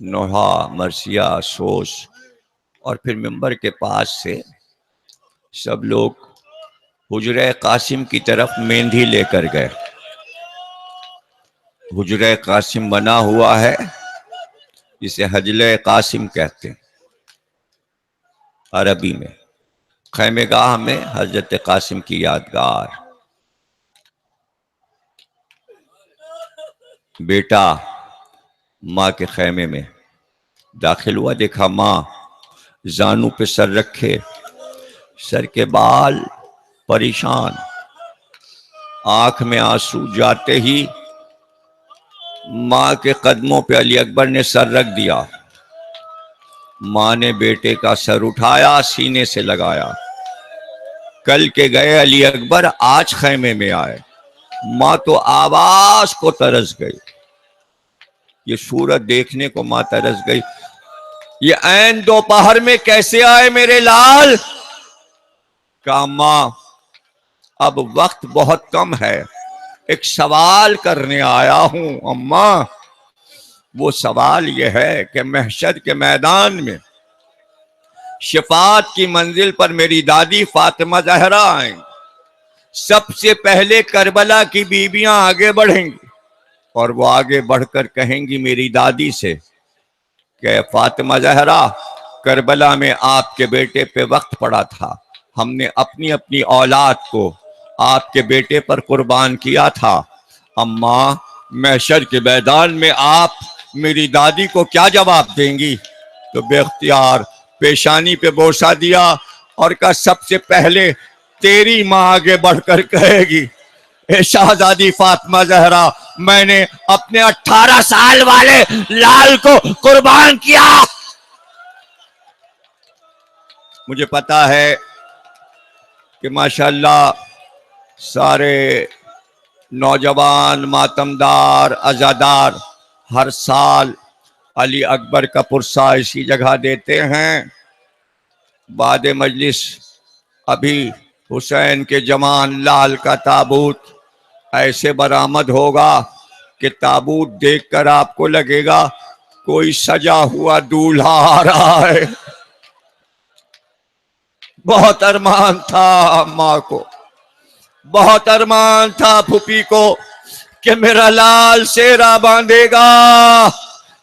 نوحہ، مرثیہ، سوس، اور پھر منبر کے پاس سے سب لوگ حجرہ قاسم کی طرف مہندی لے کر گئے. حجرہ قاسم بنا ہوا ہے جسے حجلہ قاسم کہتے ہیں عربی میں. خیمے گاہ میں حضرت قاسم کی یادگار. بیٹا ماں کے خیمے میں داخل ہوا، دیکھا ماں زانو پہ سر رکھے، سر کے بال پریشان، آنکھ میں آنسو. جاتے ہی ماں کے قدموں پہ علی اکبر نے سر رکھ دیا. ماں نے بیٹے کا سر اٹھایا، سینے سے لگایا. کل کے گئے علی اکبر آج خیمے میں آئے. ماں تو آواز کو ترس گئی، یہ صورت دیکھنے کو ماں ترس گئی، یہ عین دوپہر میں کیسے آئے میرے لال؟ کہا ماں اب وقت بہت کم ہے، ایک سوال کرنے آیا ہوں اماں۔ وہ سوال یہ ہے کہ محشر کے میدان میں شفاعت کی منزل پر میری دادی فاطمہ زہرا آئیں، سب سے پہلے کربلا کی بیویاں آگے بڑھیں گی اور وہ آگے بڑھ کر کہیں گی میری دادی سے کہ فاطمہ زہرا، کربلا میں آپ کے بیٹے پہ وقت پڑا تھا، ہم نے اپنی اپنی اولاد کو آپ کے بیٹے پر قربان کیا تھا، اماں محشر کے میدان میں آپ میری دادی کو کیا جواب دیں گی؟ تو بے اختیار پیشانی پہ بوسہ دیا اور کہا سب سے پہلے تیری ماں آگے بڑھ کر کہے گی اے شہزادی فاطمہ زہرا، میں نے اپنے 18 سال والے لال کو قربان کیا۔ مجھے پتا ہے کہ ماشاءاللہ سارے نوجوان ماتمدار عزادار ہر سال علی اکبر کا پرسہ اسی جگہ دیتے ہیں۔ بعد مجلس ابھی حسین کے جوان لال کا تابوت ایسے برآمد ہوگا کہ تابوت دیکھ کر آپ کو لگے گا کوئی سجا ہوا دولہا آ رہا ہے۔ بہت ارمان تھا ماں کو، بہت ارمان تھا پھوپھی کو کہ میرا لال سیرا باندھے گا۔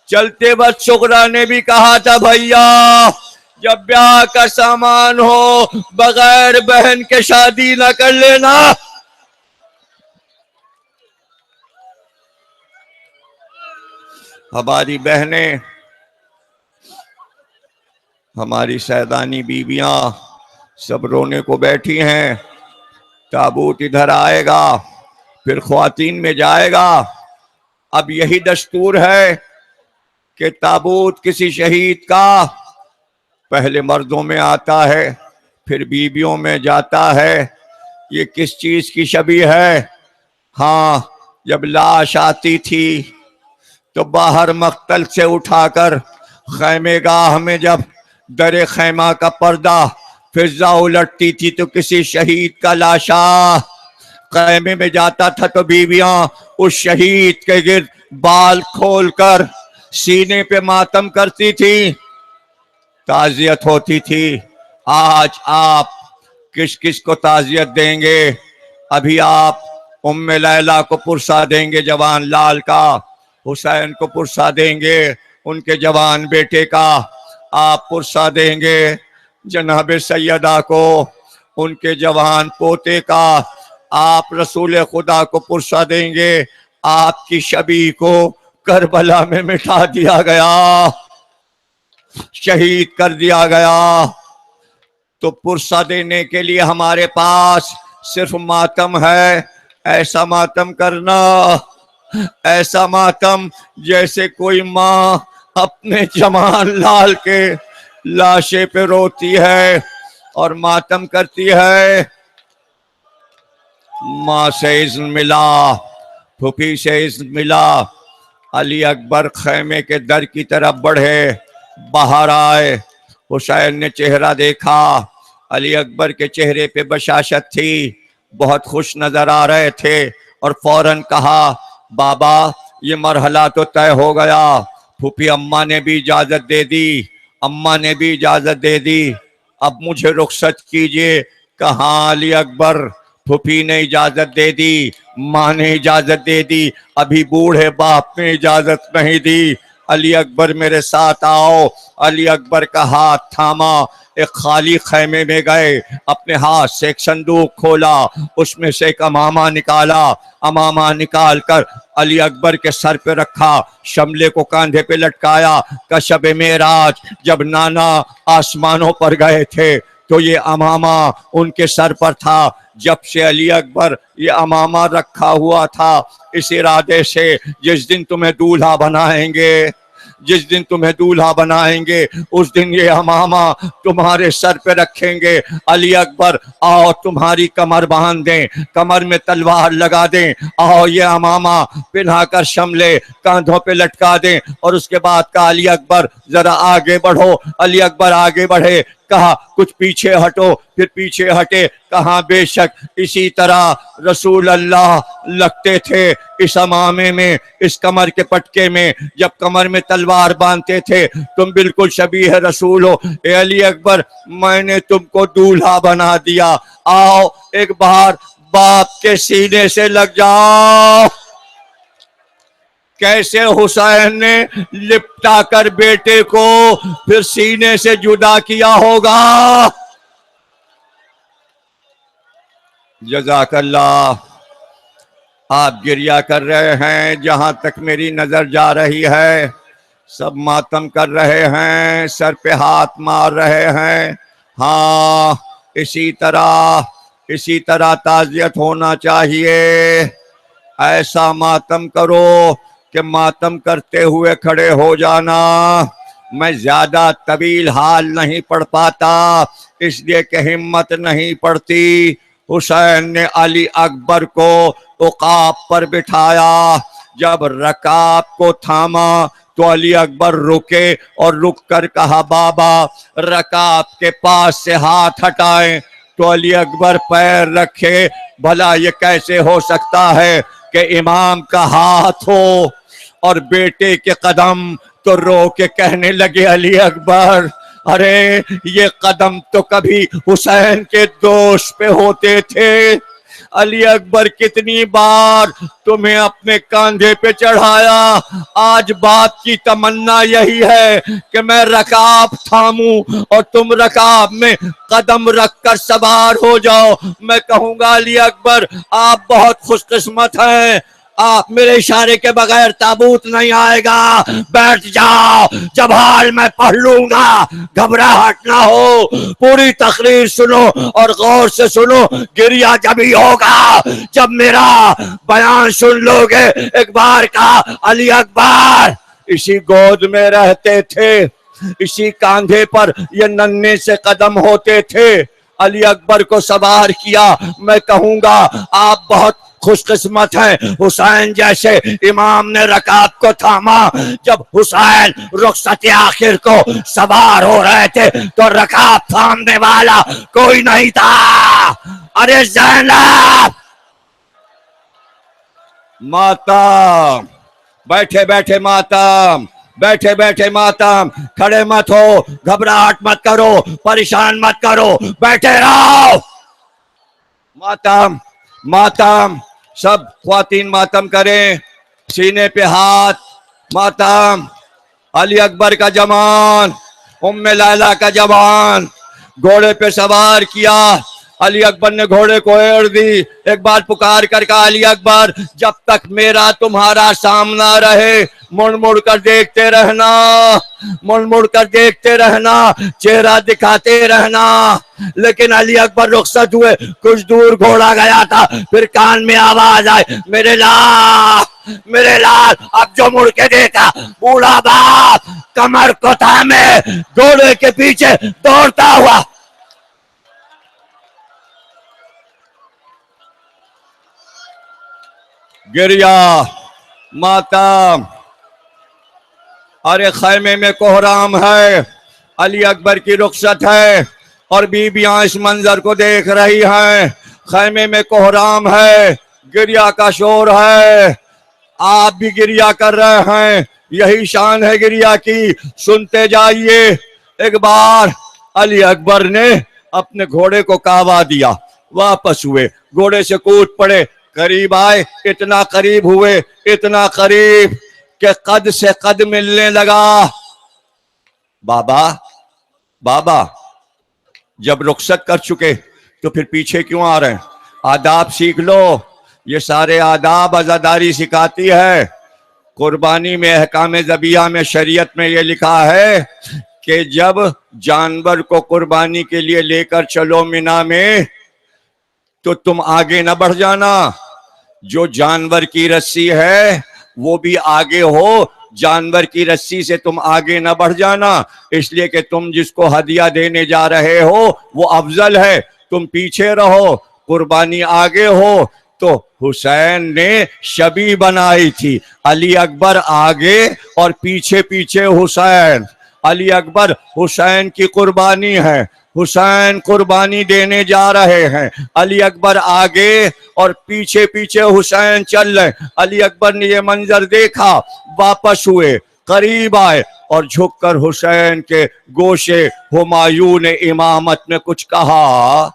چلتے وقت شغرا نے بھی کہا تھا بھیا جب بیاہ کا سامان ہو بغیر بہن کے شادی نہ کر لینا۔ ہماری بہنیں، ہماری سیدانی بیویاں سب رونے کو بیٹھی ہیں، تابوت ادھر آئے گا پھر خواتین میں جائے گا۔ اب یہی دستور ہے کہ تابوت کسی شہید کا پہلے مردوں میں آتا ہے پھر بیویوں میں جاتا ہے۔ یہ کس چیز کی شبیہ ہے؟ ہاں جب لاش آتی تھی تو باہر مقتل سے اٹھا کر خیمے گاہ میں جب در خیمہ کا پردہ فضا الٹتی تھی تو کسی شہید کا لاشا خیمے میں جاتا تھا تو بیویاں اس شہید کے گرد بال کھول کر سینے پہ ماتم کرتی تھی، تعزیت ہوتی تھی۔ آج آپ کس کس کو تعزیت دیں گے؟ ابھی آپ ام لیلہ کو پرسہ دیں گے جوان لال کا، حسین کو پرسہ دیں گے ان کے جوان بیٹے کا، آپ پرسہ دیں گے جناب سیدہ کو ان کے جوان پوتے کا، آپ رسول خدا کو پرسہ دیں گے آپ کی شبیہ کو کربلا میں مٹا دیا گیا، شہید کر دیا گیا۔ تو پرسہ دینے کے لیے ہمارے پاس صرف ماتم ہے۔ ایسا ماتم کرنا، ایسا ماتم جیسے کوئی ماں اپنے جوان لال کے لاشے پہ روتی ہے اور ماتم کرتی ہے۔ ماں سے اذن ملا، پھوپھی سے اذن ملا، علی اکبر خیمے کے در کی طرف بڑھے، باہر آئے، حسین نے چہرہ دیکھا، علی اکبر کے چہرے پہ بشاشت تھی، بہت خوش نظر آ رہے تھے اور فوراً کہا بابا یہ مرحلہ تو طے ہو گیا، پھوپھی اماں نے بھی اجازت دے دی، اماں نے بھی اجازت دے دی، اب مجھے رخصت کیجئے۔ کہاں علی اکبر، پھوپھی نے اجازت دے دی، ماں نے اجازت دے دی، ابھی بوڑھے باپ نے اجازت نہیں دی۔ علی اکبر میرے ساتھ آؤ۔ علی اکبر کا ہاتھ تھاما، ایک خالی خیمے میں گئے، اپنے ہاتھ سے ایک صندوق کھولا، اس میں سے ایک امامہ نکالا، امامہ نکال کر علی اکبر کے سر پہ رکھا، شملے کو کاندھے پہ لٹکایا۔ کہ شب معراج جب نانا آسمانوں پر گئے تھے تو یہ امامہ ان کے سر پر تھا، جب سے علی اکبر یہ امامہ رکھا ہوا تھا اس ارادے سے جس دن تمہیں دولہا بنائیں گے جس دن تمہیں دولہا بنائیں گے اس دن یہ امامہ تمہارے سر پہ رکھیں گے. علی اکبر آؤ تمہاری کمر باندھ دیں, کمر میں تلوار لگا دیں, آؤ یہ امامہ پہنا کر شملے کاندھوں پہ لٹکا دیں. اور اس کے بعد کہا علی اکبر ذرا آگے بڑھو. علی اکبر آگے بڑھے, کہا کچھ پیچھے ہٹو, پھر پیچھے ہٹے, کہاں بے شک اسی طرح رسول اللہ لگتے تھے اس امامے میں, اس کمر کے پٹکے میں. جب کمر میں تلوار باندھتے تھے تم بالکل شبیہ رسول ہو. اے علی اکبر میں نے تم کو دولہا بنا دیا, آؤ ایک بار باپ کے سینے سے لگ جاؤ. کیسے حسین نے لپٹا کر بیٹے کو پھر سینے سے جدا کیا ہوگا. جزاک اللہ. آپ گریہ کر رہے ہیں, جہاں تک میری نظر جا رہی ہے سب ماتم کر رہے ہیں, سر پہ ہاتھ مار رہے ہیں. ہاں اسی طرح تعزیت ہونا چاہیے. ایسا ماتم کرو کہ ماتم کرتے ہوئے کھڑے ہو جانا. میں زیادہ طویل حال نہیں پڑھ پاتا اس لیے کہ ہمت نہیں پڑتی. حسین نے علی اکبر کو عقاب پر بٹھایا. جب رکاب کو تھاما تو علی اکبر رکے اور رک کر کہا بابا رکاب کے پاس سے ہاتھ ہٹائیں. تو علی اکبر پیر رکھے. بھلا یہ کیسے ہو سکتا ہے کہ امام کا ہاتھ ہو اور بیٹے کے قدم. تو رو کے کہنے لگے علی اکبر ارے یہ قدم تو کبھی حسین کے دوش پہ ہوتے تھے. علی اکبر کتنی بار تمہیں اپنے کاندھے پہ چڑھایا, آج باپ کی تمنا یہی ہے کہ میں رکاب تھاموں اور تم رکاب میں قدم رکھ کر سوار ہو جاؤ. میں کہوں گا علی اکبر آپ بہت خوش قسمت ہیں, آپ میرے اشارے کے بغیر تابوت نہیں آئے گا. بیٹھ جاؤ, جب حال میں پڑھ لوں گا گھبراہٹ نہ ہو. پوری تقریر سنو اور غور سے سنو. گریہ جبھی ہوگا جب میرا بیان سن لو گے. ایک بار کہا علی اکبر اسی گود میں رہتے تھے, اسی کاندھے پر یہ ننھے سے قدم ہوتے تھے. علی اکبر کو سوار کیا. میں کہوں گا آپ بہت خوش قسمت ہیں, حسین جیسے امام نے رکاب کو تھاما. جب حسین رخصت آخر کو سوار ہو رہے تھے تو رکاب تھامنے والا کوئی نہیں تھا. ارے زینب ماتم, بیٹھے بیٹھے ماتم, بیٹھے بیٹھے ماتم, کھڑے مت ہو, گھبراہٹ مت کرو, پریشان مت کرو, بیٹھے رہو. ماتم ماتم سب خواتین ماتم کریں, سینے پہ ہاتھ. ماتم علی اکبر کا جوان, ام لیلہ کا جوان گھوڑے پہ سوار کیا. علی اکبر نے گھوڑے کو ایڑ دی. ایک بار پکار کر کہا علی اکبر جب تک میرا تمہارا سامنا رہے مڑ مڑ کر دیکھتے رہنا, مڑ مڑ کر دیکھتے رہنا, چہرہ دکھاتے رہنا. لیکن علی اکبر رخصت ہوئے, کچھ دور گھوڑا گیا تھا, پھر کان میں آواز آئی میرے لال میرے لال. اب جو مڑ کے دیکھا بوڑھا باپ کمر کو تھامے گھوڑے کے پیچھے دوڑتا ہوا. گریہ ماتم. ارے خیمے میں کوہرام ہے, علی اکبر کی رخصت ہے اور بیویاں اس منظر کو دیکھ رہی ہیں. خیمے میں کوہرام ہے, گریہ کا شور ہے, آپ بھی گریہ کر رہے ہیں. یہی شان ہے گریہ کی, سنتے جائیے. ایک بار علی اکبر نے اپنے گھوڑے کو کاوا دیا, واپس ہوئے, گھوڑے سے کود پڑے, قریب آئے, اتنا قریب ہوئے, اتنا قریب کہ قد سے قد ملنے لگا. بابا بابا جب رخصت کر چکے تو پھر پیچھے کیوں آ رہے ہیں؟ آداب سیکھ لو. یہ سارے آداب عزاداری سکھاتی ہے. قربانی میں احکام ذبیحہ میں شریعت میں یہ لکھا ہے کہ جب جانور کو قربانی کے لیے لے کر چلو مینا میں تو تم آگے نہ بڑھ جانا. جو جانور کی رسی ہے وہ بھی آگے ہو, جانور کی رسی سے تم آگے نہ بڑھ جانا، اس لیے کہ تم جس کو ہدیہ دینے جا رہے ہو وہ افضل ہے، تم پیچھے رہو، قربانی آگے ہو۔ تو حسین نے شبیہ بنائی تھی، علی اکبر آگے اور پیچھے پیچھے حسین، علی اکبر حسین کی قربانی ہے، حسین قربانی دینے جا رہے ہیں، علی اکبر آگے اور پیچھے پیچھے حسین چل رہے۔ علی اکبر نے یہ منظر دیکھا، واپس ہوئے، قریب آئے اور جھک کر حسین کے گوشے ہمایون امامت میں کچھ کہا،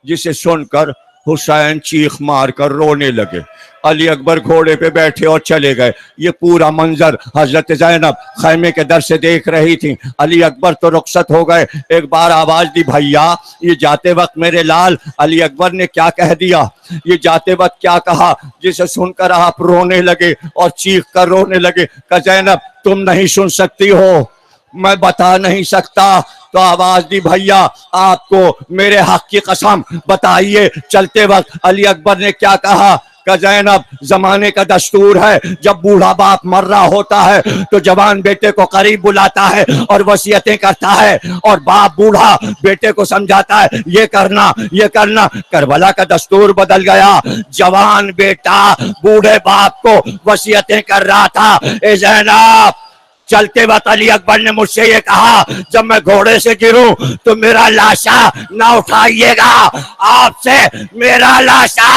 جسے سن کر حسین چیخ مار کر رونے لگے۔ علی اکبر گھوڑے پہ بیٹھے اور چلے گئے۔ یہ پورا منظر حضرت زینب خیمے کے در سے دیکھ رہی تھی۔ علی اکبر تو رخصت ہو گئے، ایک بار آواز دی، بھیا یہ جاتے وقت میرے لال۔ علی اکبر نے کیا کہہ دیا، یہ جاتے وقت کیا کہا، جسے سن کر آپ رونے لگے اور چیخ کر رونے لگے کہ زینب تم نہیں سن سکتی ہو، میں بتا نہیں سکتا۔ تو آواز دی، بھیا آپ کو میرے حق کی قسم بتائیے چلتے وقت علی اکبر نے کیا کہا کہ زینب زمانے کا دستور ہے، جب بوڑھا باپ مر رہا ہوتا ہے تو جوان بیٹے کو قریب بلاتا ہے اور وصیتیں کرتا ہے، اور باپ بوڑھا بیٹے کو سمجھاتا ہے یہ کرنا یہ کرنا۔ کربلا کا دستور بدل گیا، جوان بیٹا بوڑھے باپ کو وصیتیں کر رہا تھا۔ اے زینب چلتے وقت علی اکبر نے مجھ سے یہ کہا، جب میں گھوڑے سے گروں تو میرا لاشا نہ اٹھائیے گا، آپ سے میرا لاشا۔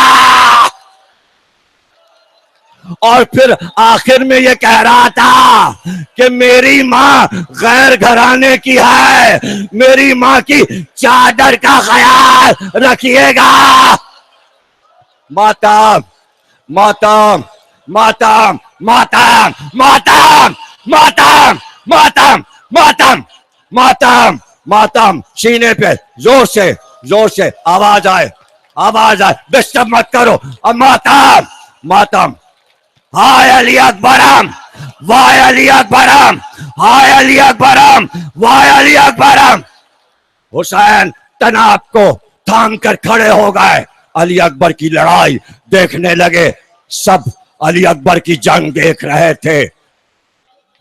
اور پھر آخر میں یہ کہہ رہا تھا کہ میری ماں غیر گھرانے کی ہے، میری ماں کی چادر کا خیال رکھیے گا۔ ماتم ماتم ماتم ماتم ماتم ماتم ماتم ماتم ماتم ماتم، سینے پہ زور سے آواز آئے ڈسٹرب مت کرو، ماتم ماتم۔ ہائے علی اکبرم، وائے علی اکبرم، ہائے علی اکبرم، وائے علی اکبرم۔ حسین تناب کو تھام کر کھڑے ہو گئے، علی اکبر کی لڑائی دیکھنے لگے، سب علی اکبر کی جنگ دیکھ رہے تھے،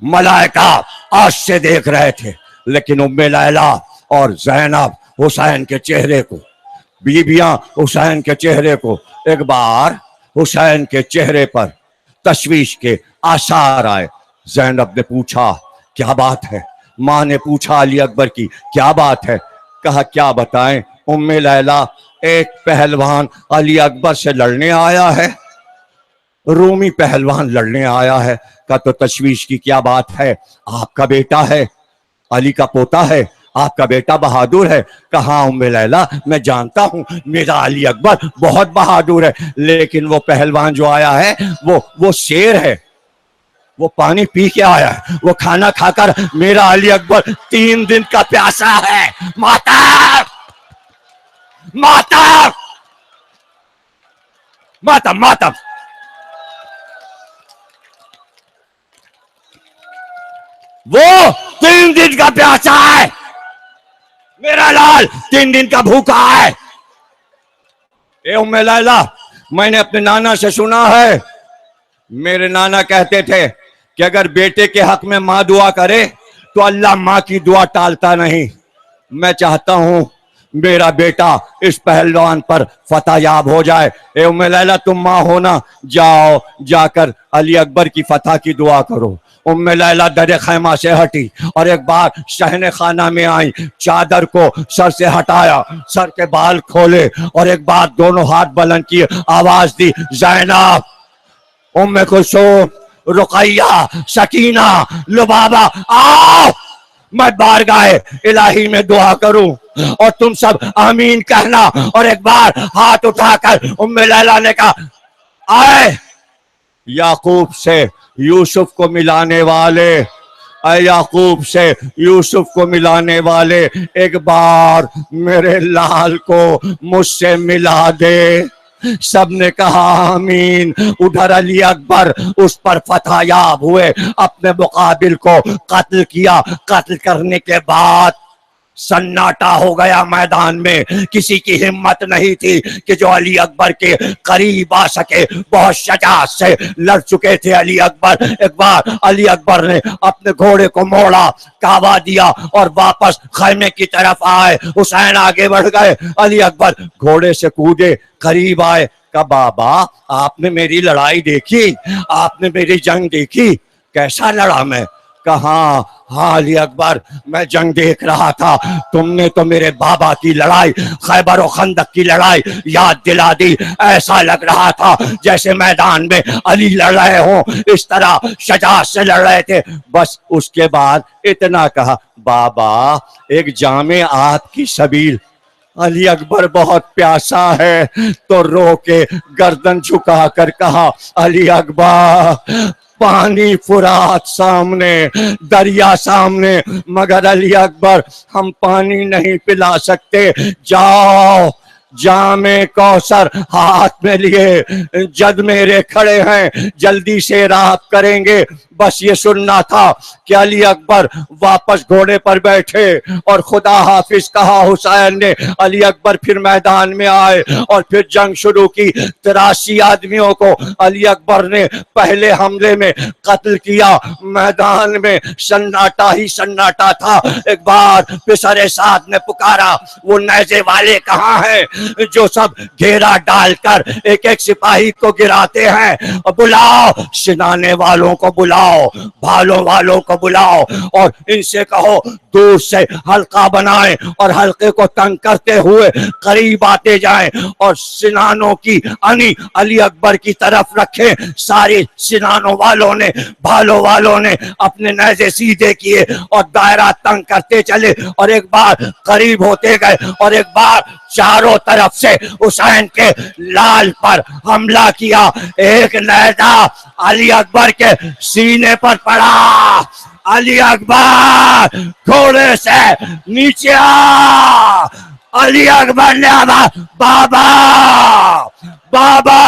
ملائکہ عرش سے دیکھ رہے تھے، لیکن ام لیلہ اور زینب حسین کے چہرے کو، بیویاں حسین کے چہرے کو، ایک بار حسین کے چہرے پر تشویش کے آثار آئے۔ زینب نے پوچھا کیا بات ہے، ماں نے پوچھا علی اکبر کی کیا بات ہے، کہا کیا بتائیں ام لیلہ، ایک پہلوان علی اکبر سے لڑنے آیا ہے، رومی پہلوان لڑنے آیا ہے۔ کہا تو تشویش کی کیا بات ہے، آپ کا بیٹا ہے، علی کا پوتا ہے، آپ کا بیٹا بہادر ہے۔ کہاں ام لیلہ میں جانتا ہوں میرا علی اکبر بہت بہادر ہے، لیکن وہ پہلوان جو آیا ہے وہ شیر ہے، وہ پانی پی کے آیا ہے، وہ کھانا کھا کر میرا علی اکبر 3 دن کا پیاسا ہے۔ ماتم ماتم ماتم ماتم۔ وہ 3 دن کا پیاسا ہے، میرا لال 3 دن کا بھوکا ہے۔ اے ام لیلہ، میں نے اپنے نانا سے سنا ہے، میرے نانا کہتے تھے کہ اگر بیٹے کے حق میں ماں دعا کرے تو اللہ ماں کی دعا ٹالتا نہیں۔ میں چاہتا ہوں میرا بیٹا اس پہلوان پر فتح یاب ہو جائے۔ اے ام لیلہ تم ماں ہونا، جاؤ جا کر علی اکبر کی فتح کی دعا کرو۔ ام لیلہ در خیمہ سے ہٹی اور ایک بار شہن خانہ میں آئی، چادر کو سر سے ہٹایا، سر کے بال کھولے اور ایک بار دونوں ہاتھ بلند کیے، آواز دی، زینب، ام کلثوم، رقیہ، سکینہ، لبابہ، آؤ میں بارگاہ الہی میں دعا کروں اور تم سب آمین کہنا۔ اور ایک بار ہاتھ اٹھا کر ام لیلہ نے کہا، آئے یعقوب سے یوسف کو ملانے والے، اے یعقوب سے یوسف کو ملانے والے، ایک بار میرے لال کو مجھ سے ملا دے۔ سب نے کہا آمین۔ ادھر علی اکبر اس پر فتح یاب ہوئے، اپنے مقابل کو قتل کیا، قتل کرنے کے بعد سناٹا ہو گیا میدان میں. کسی کی ہمت نہیں تھی کہ جو علی اکبر کے قریب آ سکے. بہت شجاعت سے لڑ چکے تھے علی اکبر. ایک بار علی اکبر نے اپنے گھوڑے کو موڑا, کعبہ دیا اور واپس خیمے کی طرف آئے. حسین آگے بڑھ گئے, علی اکبر گھوڑے سے کودے, قریب آئے. کہا بابا آپ نے میری لڑائی دیکھی, آپ نے میری جنگ دیکھی, کیسا لڑا میں؟ کہا ہاں علی اکبر میں جنگ دیکھ رہا تھا, تم نے تو میرے بابا کی لڑائی, خیبر و خندق کی لڑائی یاد دلا دی. ایسا لگ رہا تھا جیسے میدان میں علی لڑ رہے ہوں, اس طرح شجاعت سے لڑ رہے تھے. بس اس کے بعد اتنا کہا, بابا ایک جامع آت کی سبیل. علی اکبر بہت پیاسا ہے تو رو کے گردن جھکا کر کہا, علی اکبر پانی فرات سامنے, دریا سامنے, مگر علی اکبر ہم پانی نہیں پلا سکتے. جاؤ جامِ کوثر ہاتھ میں لیے جد میرے کھڑے ہیں, جلدی سے رات کریں گے. بس یہ سننا تھا کہ علی اکبر واپس گھوڑے پر بیٹھے اور خدا حافظ کہا حسین نے. علی اکبر پھر میدان میں آئے اور پھر جنگ شروع کی. 83 آدمیوں کو علی اکبر نے پہلے حملے میں قتل کیا. میدان میں سناٹا ہی سناٹا تھا. ایک بار پسر سعد نے پکارا, وہ نیزے والے کہاں ہیں جو سب گھیرا ڈال کر ایک ایک سپاہی کو گراتے ہیں؟ بلاؤ سنانے والوں کو, بلاؤ بھالوں والوں کو بلاؤ, اور ان سے کہو دور سے حلقہ بنائیں اور حلقے کو تنگ کرتے ہوئے قریب آتے جائیں اور سنانوں کی انی علی اکبر کی طرف رکھیں. سارے سنانوں والوں نے, بھالوں والوں نے اپنے نیزے سیدھے کیے اور دائرہ تنگ کرتے چلے, اور ایک بار قریب ہوتے گئے اور ایک بار چاروں طرف سے حسین کے لال پر حملہ کیا. ایک نیزہ علی اکبر کے سینے پر پڑا. علی اکبر گھوڑے سے نیچے آ. علی اکبر نے آواز, بابا بابا.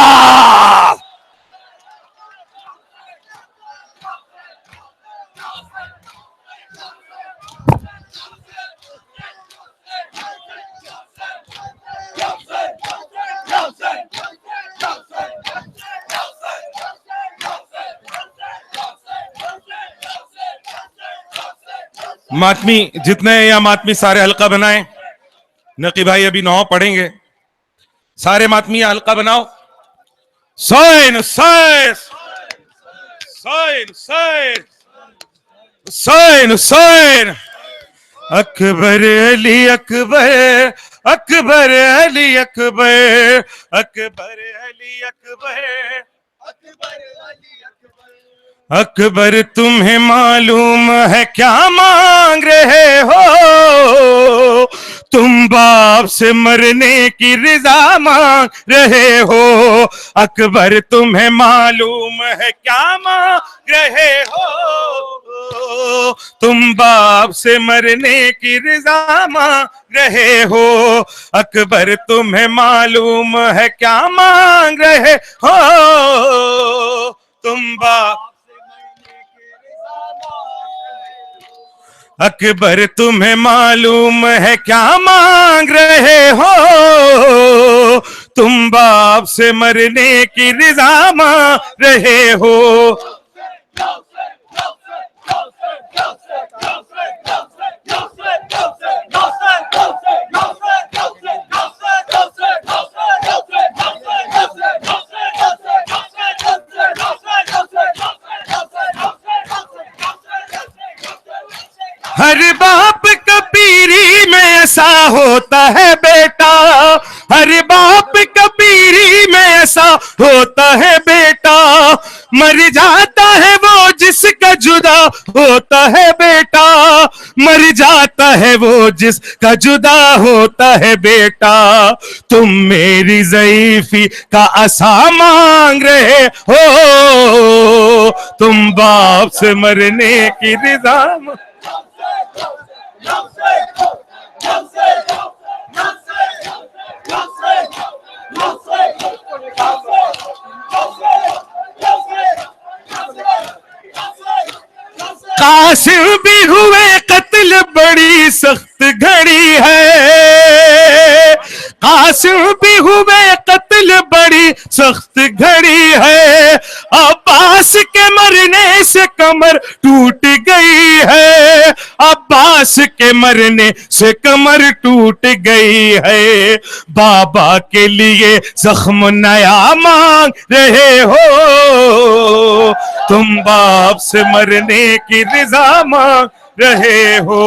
ماتمی جتنے ہیں یا ماتمی سارے حلقہ بنائیں. نقی بھائی ابھی 9 پڑھیں گے. سارے ماتمی حلقہ بناؤ. حسین حسین حسین حسین حسین حسین. اکبر علی اکبر, اکبر علی اکبر, اکبر علی اکبر, اکبر تمہیں معلوم ہے کیا مانگ رہے ہو؟ تم باپ سے مرنے کی رضا مانگ رہے ہو. اکبر تمہیں معلوم ہے کیا مانگ رہے ہو؟ تم باپ سے مرنے کی رضا مانگ رہے ہو. اکبر تمہیں معلوم ہے کیا مانگ رہے ہو؟ تم باپ اکبر تمہیں معلوم ہے کیا مانگ رہے ہو؟ تم باپ سے مرنے کی رضا مانگ رہے ہو. ہر باپ کا پیری میں ایسا ہوتا ہے بیٹا, ہر باپ کا پیری میں ایسا ہوتا ہے بیٹا. مر جاتا ہے وہ جس کا جدا ہوتا ہے بیٹا, مر جاتا ہے وہ جس کا جدا ہوتا ہے بیٹا. تم میری ضعیفی کا عصا مانگ رہے ہو, تم باپ سے مرنے کی رضا. قاسم بھی ہوئے قتل بڑی سخت گھڑی قاسم بھی ہوئے قتل بڑی سخت گھڑی ہے عباس کے مرنے سے کمر ٹوٹ گئی ہے عباس کے مرنے سے کمر ٹوٹ گئی ہے بابا کے لیے زخم نیا مانگ رہے ہو تم باپ سے مرنے کی رضا مانگ رہے ہو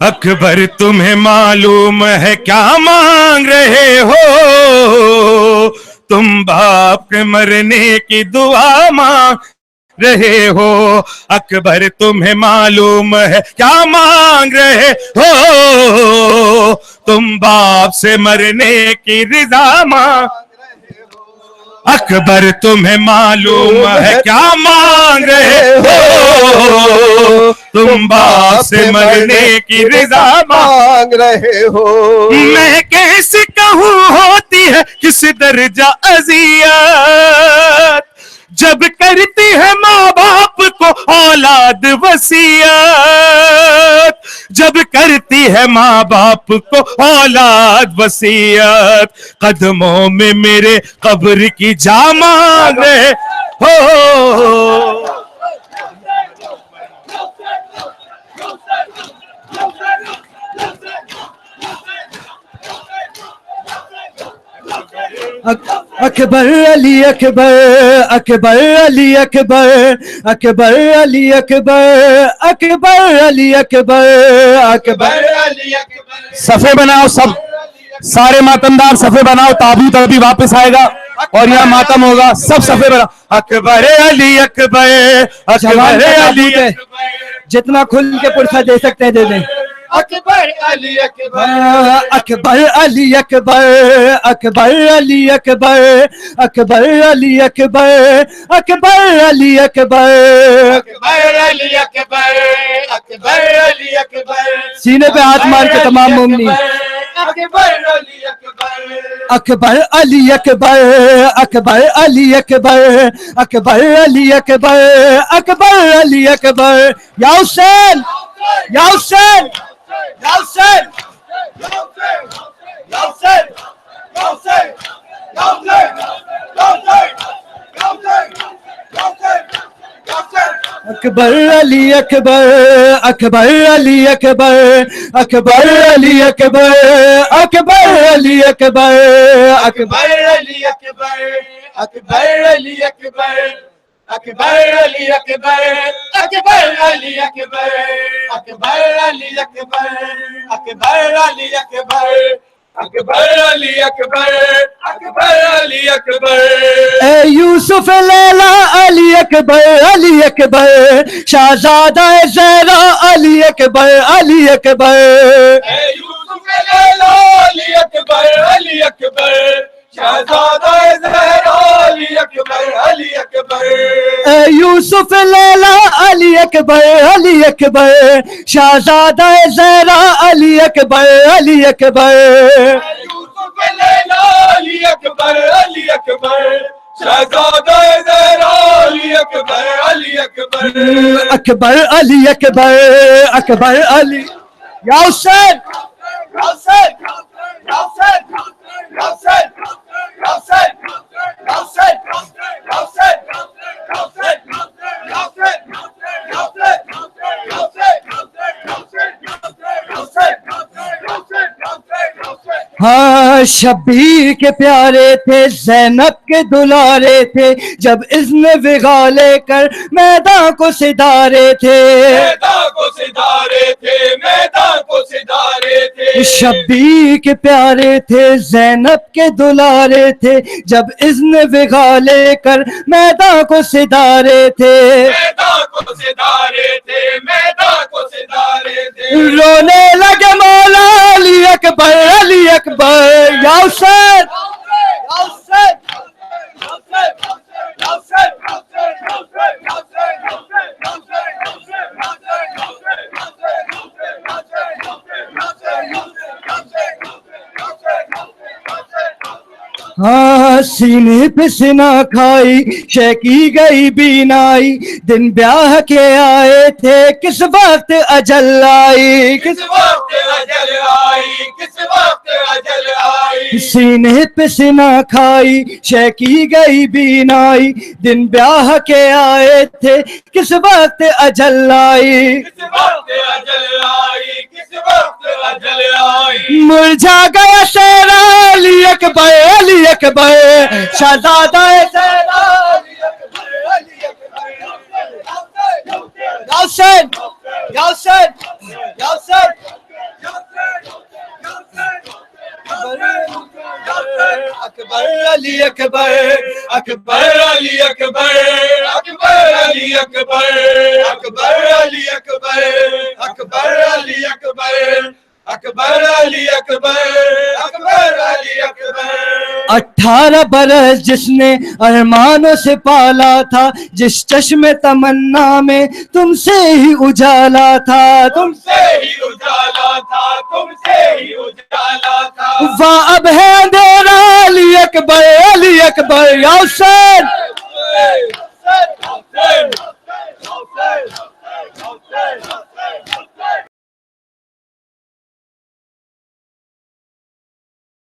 اکبر تمہیں معلوم ہے کیا مانگ رہے ہو تم باپ کے مرنے کی دعا مانگ رہے ہو اکبر تمہیں معلوم ہے کیا مانگ رہے ہو تم باپ سے مرنے کی رضا مانگ اکبر تمہیں معلوم ہے کیا مانگ رہے ہو تم باپ سے مرنے کی رضا مانگ رہے ہو میں کیسے کہوں ہوتی ہے کس درجہ اذیت جب کرتی ہے ماں باپ کو اولاد وصیت جب کرتی ہے ماں باپ کو اولاد وصیت قدموں میں میرے قبر کی جا مانگ رہے ہو اکبر علی اکبر اکبر علی اکبر اکبر علی اکبر اکبر علی اکبر اکبر علی اکبر صفے بناؤ سب سارے ماتمدار صفے بناؤ تابوت ابھی واپس آئے گا اور یہاں ماتم ہوگا سب صفے بناؤ اکبر علی اکبر اکبر علی جتنا کھل کے پرسہ دے سکتے ہیں دے دیں اکبر علی اکبر اکبر علی اکبر اکبر علی اکبر اکبر علی اکبر اکبر علی اکبر اکبر علی اکبر اکبر علی اکبر سینے پہ ہاتھ مار کے تمام مومنی اکبر علی اکبر اکبر علی اکبر اکبر علی اکبر اکبر علی اکبر اکبر علی اکبر یا حسین یا حسین یا حسین یا حسین یا حسین یا حسین یا حسین یا حسین یا حسین یا حسین یا حسین اکبر علی اکبر اکبر علی اکبر اکبر علی اکبر اکبر علی اکبر اکبر علی اکبر اکبر علی اکبر اکبر علی اکبر اکبر علی اکبر اکبر علی اکبر اکبر علی اکبر اکبر علی اکبر اکبر علی اکبر اے یوسف لیلا علی اکبر علی اکبر شہزادہ زہرا علی اکبر علی اکبر اے یوسف لیلا علی اکبر علی اکبر شہزادہ زہرا علی اکبر علی اکبر اے یوسف لیلا علی اکبر علی اکبر شہزادہ زہرا علی اکبر علی اکبر یوسف لیلا علی اکبر علی اکبر شہزادہ زہرا علی اکبر علی اکبر اکبر علی اکبر اکبر علی یا حسین یا حسین یا حسین یا حسین یا حسین یا حسین یا حسین یا حسین یا ہاں شبیر کے پیارے تھے زینب کے دلارے تھے جب اذن وغا لے کر میدان کو سدارے تھے میدان کو سدارے تھے میدان کو سدارے تھے شبیر کے پیارے تھے زینب کے دلارے تھے جب اذن وغا لے کر میدان کو سدارے تھے میدان کو سدارے تھے میدان کو سدارے تھے رونے لگے مولا علی اکبر علی اکبر یا حسین یا حسین یا حسین یا حسین ہاں سینے پہ سنا کھائی شے کی گئی بینائی دن بیاہ کے آئے تھے کس وقت اجل آئی کس وقت اجل آئی کس وقت اجل آئی سینے پہ سینہ کھائی شے کی گئی بینائی دن بیاہ کے آئے تھے کس وقت اجل آئی کس وقت اجل آئی کس وقت اجل آئی مرجھا گیا شیر علی اکبر علی اکبر شہزادہ زینا یا حسین یا حسین یا حسین اکبر علی اکبر اکبر علی اکبر اکبر علی اکبر اکبر علی اکبر اکبر علی اکبر اکبر علی اکبر اکبر علی اکبر 18 برس جس نے ارمانوں سے پالا تھا جس چشم تمنا میں تم سے ہی اجالا تھا تم سے ہی اجالا تھا تم سے ہی اجالا تھا اب ہے اندھیرا علی اکبر یا حسین